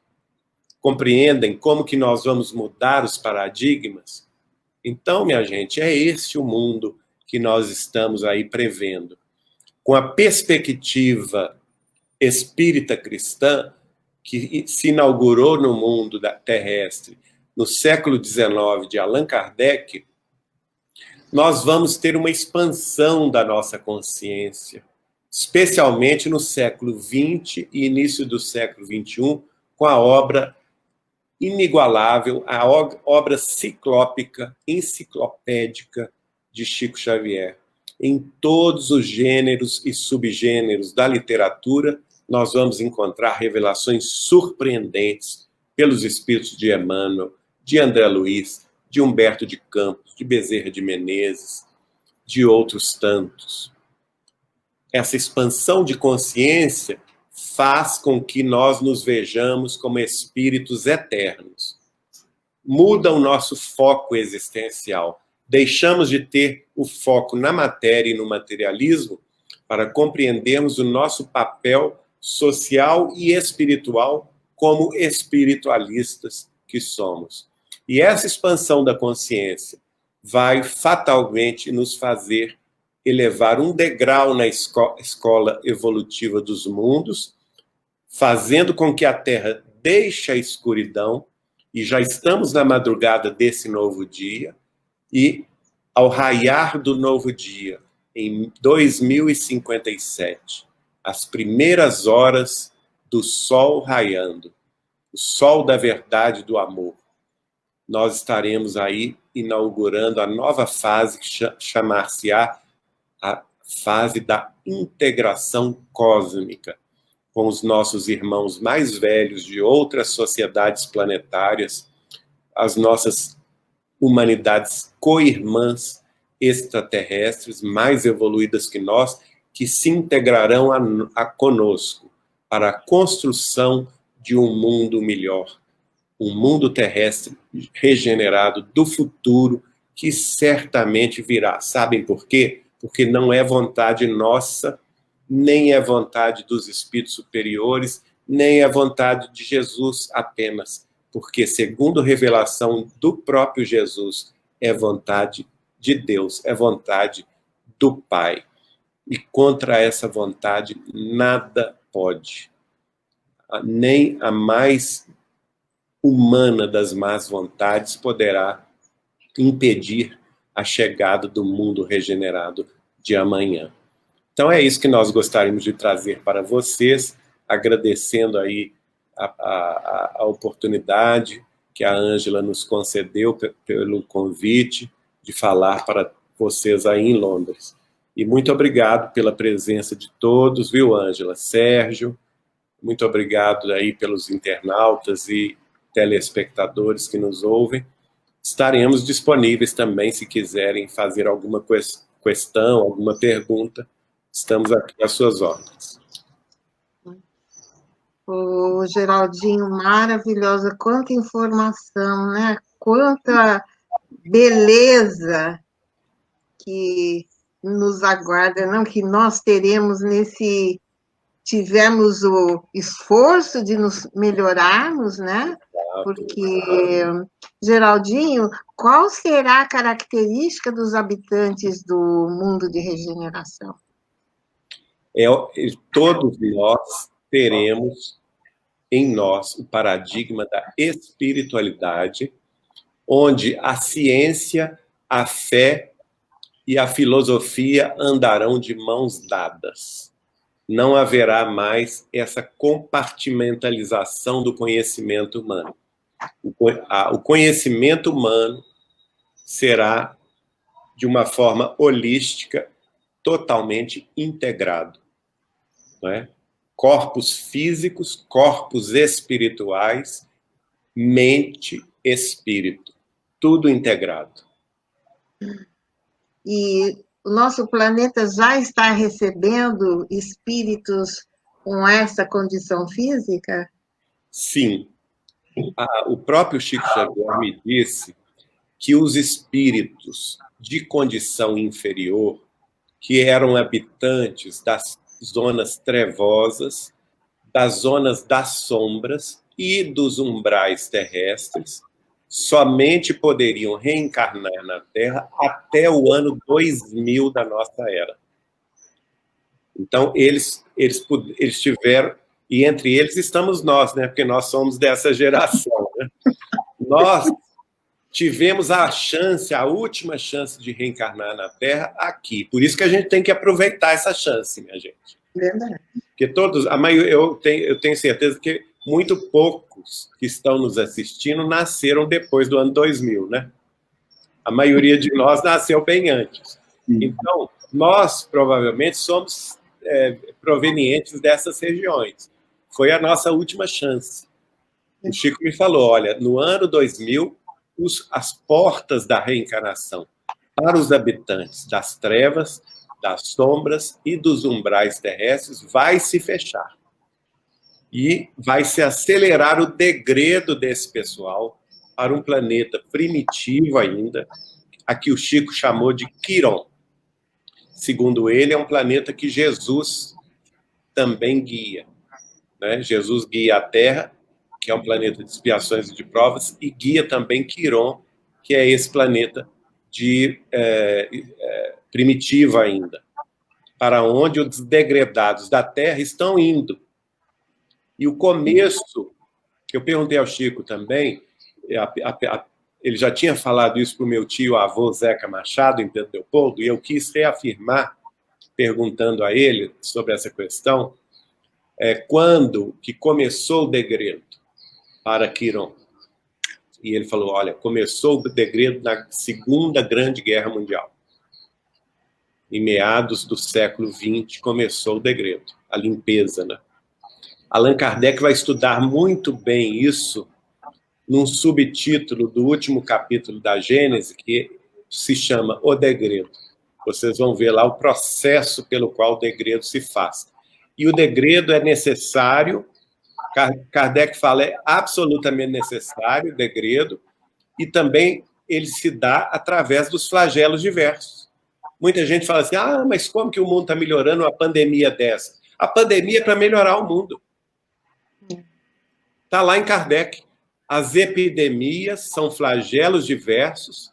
Compreendem como que nós vamos mudar os paradigmas? Então, minha gente, é esse o mundo que nós estamos aí prevendo. Com a perspectiva espírita cristã, que se inaugurou no mundo terrestre no século XIX, de Allan Kardec, nós vamos ter uma expansão da nossa consciência, especialmente no século XX e início do século XXI, com a obra inigualável, a obra ciclópica, enciclopédica de Chico Xavier. Em todos os gêneros e subgêneros da literatura, nós vamos encontrar revelações surpreendentes pelos espíritos de Emmanuel, de André Luiz, de Humberto de Campos, de Bezerra de Menezes, de outros tantos. Essa expansão de consciência faz com que nós nos vejamos como espíritos eternos. Muda o nosso foco existencial. Deixamos de ter o foco na matéria e no materialismo para compreendermos o nosso papel social e espiritual como espiritualistas que somos. E essa expansão da consciência vai fatalmente nos fazer elevar um degrau na escola evolutiva dos mundos, fazendo com que a Terra deixe a escuridão, e já estamos na madrugada desse novo dia, e ao raiar do novo dia, em 2057, as primeiras horas do sol raiando, o sol da verdade e do amor, nós estaremos aí inaugurando a nova fase que chamar-se-á a fase da integração cósmica com os nossos irmãos mais velhos de outras sociedades planetárias, as nossas humanidades co-irmãs extraterrestres mais evoluídas que nós, que se integrarão a conosco, para a construção de um mundo melhor, um mundo terrestre regenerado do futuro, que certamente virá. Sabem por quê? Porque não é vontade nossa, nem é vontade dos espíritos superiores, nem é vontade de Jesus apenas, porque, segundo revelação do próprio Jesus, é vontade de Deus, é vontade do Pai. E contra essa vontade nada pode. Nem a mais humana das más vontades poderá impedir a chegada do mundo regenerado de amanhã. Então é isso que nós gostaríamos de trazer para vocês, agradecendo aí a oportunidade que a Ângela nos concedeu pelo convite de falar para vocês aí em Londres. E muito obrigado pela presença de todos, viu, Ângela? Sérgio, muito obrigado aí pelos internautas e telespectadores que nos ouvem. Estaremos disponíveis também, se quiserem fazer alguma questão, alguma pergunta. Estamos aqui às suas ordens. O Geraldinho, maravilhosa, quanta informação, né? Quanta beleza que nos aguarda, não? Que nós teremos tivemos o esforço de nos melhorarmos, né? Porque, Geraldinho, qual será a característica dos habitantes do mundo de regeneração? Todos nós teremos em nós o paradigma da espiritualidade, onde a ciência, a fé e a filosofia andarão de mãos dadas. Não haverá mais essa compartimentalização do conhecimento humano. O conhecimento humano será, de uma forma holística, totalmente integrado. Não é? Corpos físicos, corpos espirituais, mente, espírito, tudo integrado. E o nosso planeta já está recebendo espíritos com essa condição física? Sim. O próprio Chico Xavier me disse que os espíritos de condição inferior, que eram habitantes das zonas trevosas, das zonas das sombras e dos umbrais terrestres, somente poderiam reencarnar na Terra até o ano 2000 da nossa era. Então, eles tiveram, e entre eles estamos nós, né? Porque nós somos dessa geração. Né? Nós tivemos a chance, a última chance de reencarnar na Terra aqui. Por isso que a gente tem que aproveitar essa chance, minha gente. Verdade. Porque todos, eu tenho certeza que muito poucos que estão nos assistindo nasceram depois do ano 2000, né? A maioria de nós nasceu bem antes. Então, nós provavelmente somos provenientes dessas regiões. Foi a nossa última chance. O Chico me falou, olha, no ano 2000, as portas da reencarnação para os habitantes das trevas, das sombras e dos umbrais terrestres vai se fechar. E vai se acelerar o degredo desse pessoal para um planeta primitivo ainda, a que o Chico chamou de Quiron. Segundo ele, é um planeta que Jesus também guia. Né? Jesus guia a Terra, que é um planeta de expiações e de provas, e guia também Quiron, que é esse planeta primitivo ainda, para onde os degredados da Terra estão indo. E o começo, que eu perguntei ao Chico também, ele já tinha falado isso para o meu tio, avô Zeca Machado, em Pedro Leopoldo, e eu quis reafirmar, perguntando a ele sobre essa questão, quando que começou o degredo para Quiron. E ele falou, olha, começou o degredo na Segunda Grande Guerra Mundial. Em meados do século XX começou o degredo, a limpeza, né? Allan Kardec vai estudar muito bem isso num subtítulo do último capítulo da Gênese, que se chama O Degredo. Vocês vão ver lá o processo pelo qual o degredo se faz. e o degredo é necessário. Kardec fala, é absolutamente necessário o degredo, e também ele se dá através dos flagelos diversos. Muita gente fala assim, mas como que o mundo está melhorando uma pandemia dessa? A pandemia é para melhorar o mundo. Está lá em Kardec. As epidemias são flagelos diversos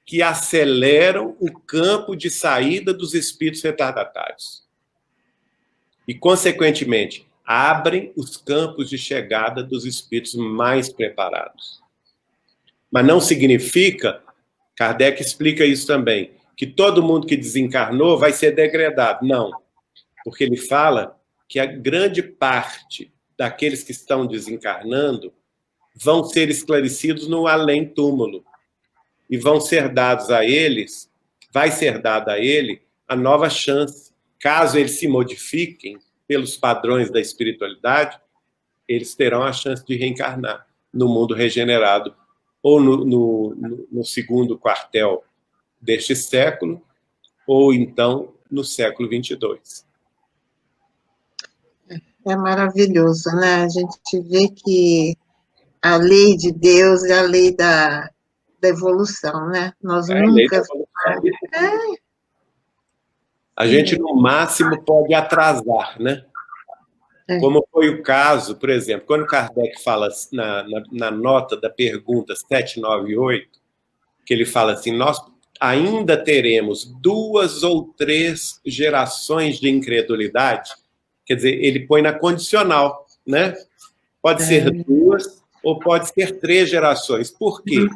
que aceleram o campo de saída dos espíritos retardatários. E, consequentemente, abrem os campos de chegada dos espíritos mais preparados. Mas não significa, Kardec explica isso também, que todo mundo que desencarnou vai ser degradado. Não, porque ele fala que a grande parte daqueles que estão desencarnando vão ser esclarecidos no além-túmulo e vão ser dados a eles, vai ser dada a ele a nova chance. Caso eles se modifiquem pelos padrões da espiritualidade, eles terão a chance de reencarnar no mundo regenerado, ou no segundo quartel deste século, ou então no século 22. É maravilhoso, né? A gente vê que a lei de Deus é a lei da evolução, né? Nós nunca... A gente, no máximo, pode atrasar, né? Como foi o caso, por exemplo, quando Kardec fala na nota da pergunta 798, que ele fala assim, nós ainda teremos 2 ou 3 gerações de incredulidade, quer dizer, ele põe na condicional, né? Pode ser 2 ou pode ser 3 gerações. Por quê?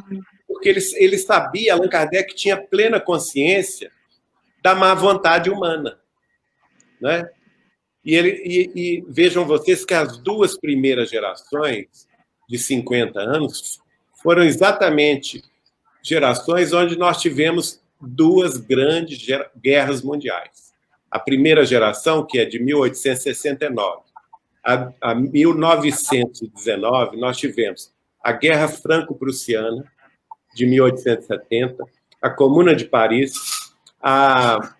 Porque ele sabia, Allan Kardec tinha plena consciência da má vontade humana, né? E vejam vocês que as 2 primeiras gerações de 50 anos foram exatamente gerações onde nós tivemos 2 grandes guerras mundiais. A primeira geração, que é de 1869 a 1919, nós tivemos a Guerra Franco-Prussiana, de 1870, a Comuna de Paris, a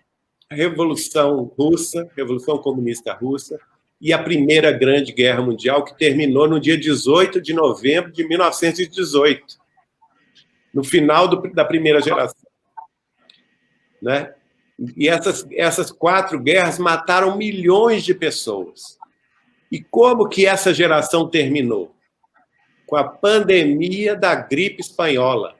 Revolução Russa, Revolução Comunista Russa, e a Primeira Grande Guerra Mundial, que terminou no dia 18 de novembro de 1918, no final da primeira geração. Né? E essas 4 guerras mataram milhões de pessoas. E como que essa geração terminou? Com a pandemia da gripe espanhola,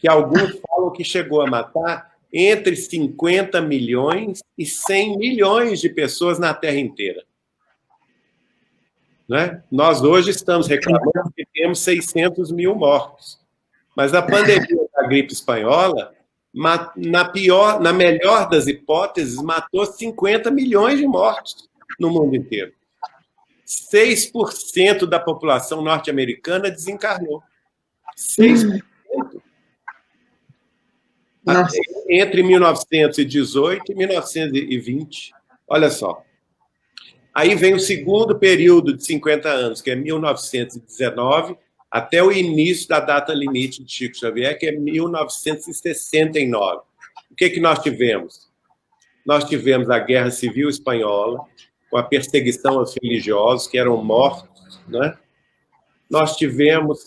que alguns falam que chegou a matar entre 50 milhões e 100 milhões de pessoas na Terra inteira. Né? Nós hoje estamos reclamando que temos 600 mil mortos. Mas a pandemia da gripe espanhola, na melhor das hipóteses, matou 50 milhões de mortos no mundo inteiro. 6% da população norte-americana desencarnou. 6%. Nossa. Entre 1918 e 1920. Olha só. Aí vem o segundo período de 50 anos, que é 1919, até o início da data limite de Chico Xavier, que é 1969. O que nós tivemos? Nós tivemos a Guerra Civil Espanhola, com a perseguição aos religiosos, que eram mortos, né? Nós tivemos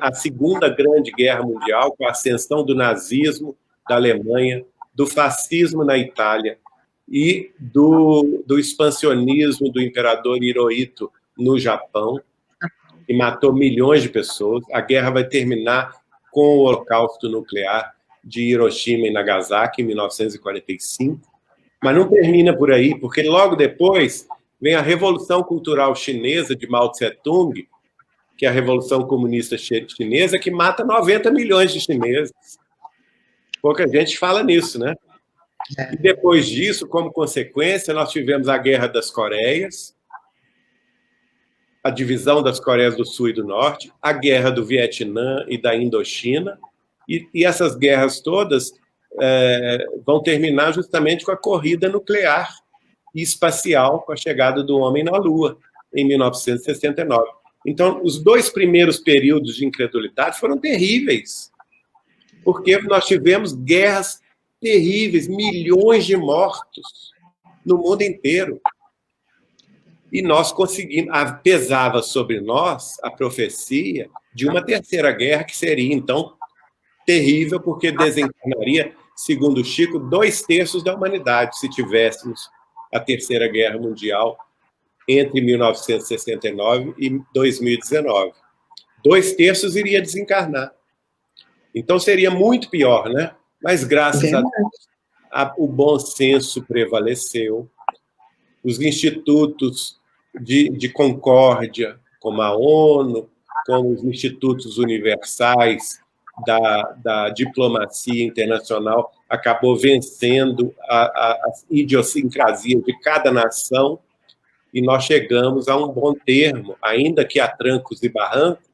a Segunda Grande Guerra Mundial, com a ascensão do nazismo da Alemanha, do fascismo na Itália e do expansionismo do imperador Hirohito no Japão, que matou milhões de pessoas. A guerra vai terminar com o Holocausto Nuclear de Hiroshima e Nagasaki, em 1945. Mas não termina por aí, porque logo depois vem a Revolução Cultural Chinesa de Mao Tse-tung, que é a Revolução Comunista Chinesa, que mata 90 milhões de chineses. Pouca gente fala nisso, né? E depois disso, como consequência, nós tivemos a Guerra das Coreias, a divisão das Coreias do Sul e do Norte, a Guerra do Vietnã e da Indochina, e essas guerras todas vão terminar justamente com a corrida nuclear e espacial, com a chegada do homem na Lua, em 1969. Então, os 2 primeiros períodos de incredulidade foram terríveis, porque nós tivemos guerras terríveis, milhões de mortos no mundo inteiro. E nós conseguimos, pesava sobre nós a profecia de uma terceira guerra, que seria, então, terrível, porque desencarnaria, segundo Chico, 2/3 da humanidade, se tivéssemos a Terceira Guerra Mundial entre 1969 e 2019. 2/3 iria desencarnar. Então seria muito pior, né? Mas graças a Deus, o bom senso prevaleceu, os institutos de concórdia, como a ONU, como os institutos universais da diplomacia internacional, acabou vencendo as idiosincrasias de cada nação, e nós chegamos a um bom termo, ainda que há trancos e barrancos,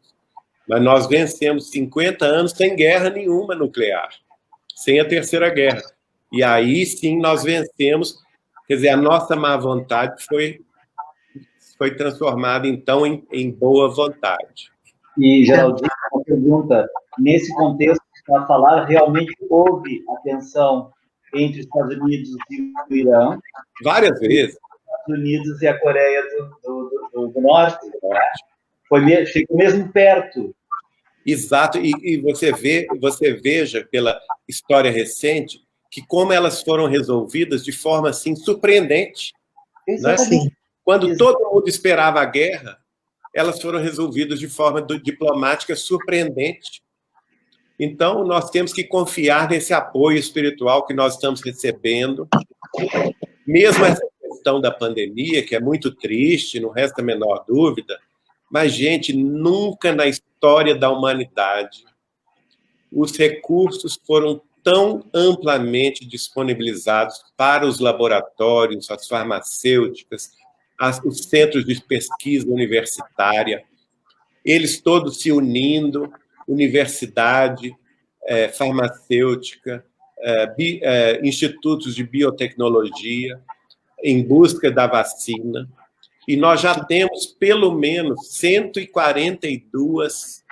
mas nós vencemos 50 anos sem guerra nenhuma nuclear, sem a Terceira Guerra. E aí sim nós vencemos, quer dizer, a nossa má vontade foi transformada então em boa vontade. E, Geraldinho, uma pergunta. Nesse contexto, para falar, realmente houve a tensão entre os Estados Unidos e o Irã? Várias vezes. Os Estados Unidos e a Coreia do Norte. Né? Chegou mesmo perto. Exato. E você veja pela história recente que como elas foram resolvidas de forma assim surpreendente. Né? Quando todo mundo esperava a guerra, elas foram resolvidas de forma diplomática surpreendente. Então, nós temos que confiar nesse apoio espiritual que nós estamos recebendo. Mesmo essa questão da pandemia, que é muito triste, não resta a menor dúvida, mas, gente, nunca na história da humanidade os recursos foram tão amplamente disponibilizados para os laboratórios, as farmacêuticas, os centros de pesquisa universitária, eles todos se unindo, universidade, farmacêutica, institutos de biotecnologia, em busca da vacina. E nós já temos, pelo menos, 142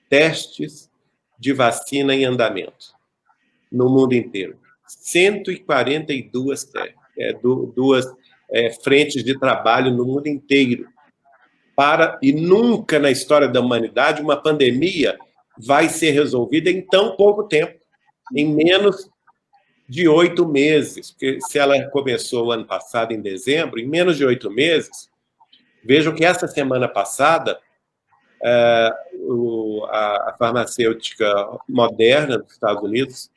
testes de vacina em andamento no mundo inteiro. 142 frentes de trabalho no mundo inteiro. E nunca na história da humanidade uma pandemia vai ser resolvida em tão pouco tempo, em menos de 8 meses. Porque se ela começou ano passado, em dezembro, em menos de 8 meses, vejam que essa semana passada, a farmacêutica Moderna dos Estados Unidos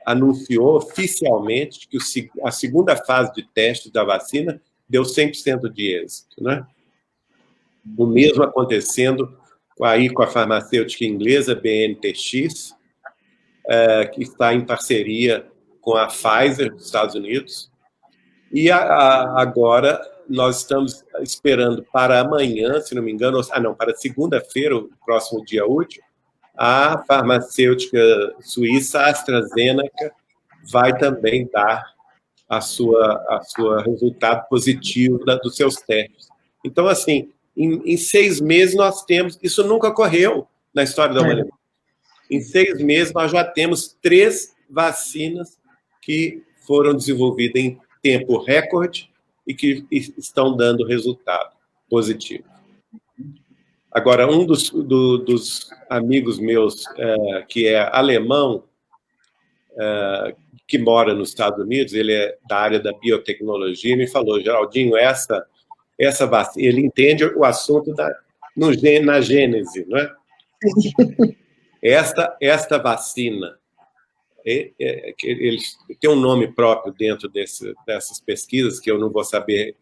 anunciou oficialmente que a segunda fase de teste da vacina deu 100% de êxito, né? O mesmo acontecendo aí com a farmacêutica inglesa BNTX, que está em parceria com a Pfizer dos Estados Unidos. E agora nós estamos esperando para amanhã, se não me engano, para segunda-feira, o próximo dia útil, a farmacêutica suíça AstraZeneca vai também dar a sua resultado positivo dos seus testes. Então, assim, em 6 meses nós temos... Isso nunca ocorreu na história da humanidade. Em 6 meses nós já temos 3 vacinas que foram desenvolvidas em tempo recorde e que estão dando resultado positivo. Agora, um dos amigos meus, que é alemão, que mora nos Estados Unidos, ele é da área da biotecnologia, me falou: Geraldinho, essa vacina, ele entende o assunto na gênese, não é? Esta vacina, eles têm um nome próprio dentro dessas pesquisas que eu não vou saber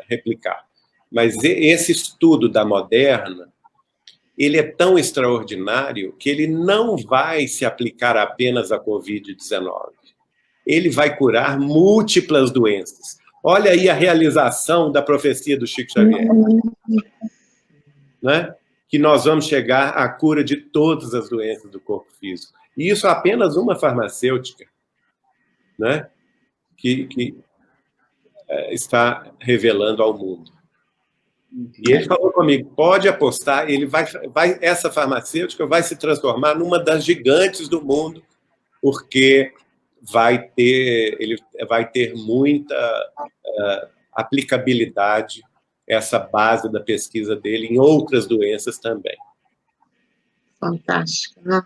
replicar. Mas esse estudo da Moderna, ele é tão extraordinário que ele não vai se aplicar apenas à Covid-19. Ele vai curar múltiplas doenças. Olha aí a realização da profecia do Chico Xavier. Né? Que nós vamos chegar à cura de todas as doenças do corpo físico. E isso apenas uma farmacêutica, né? que está revelando ao mundo. E ele falou comigo: pode apostar, essa farmacêutica vai se transformar numa das gigantes do mundo, porque ele vai ter muita aplicabilidade essa base da pesquisa dele em outras doenças também. Fantástico, né?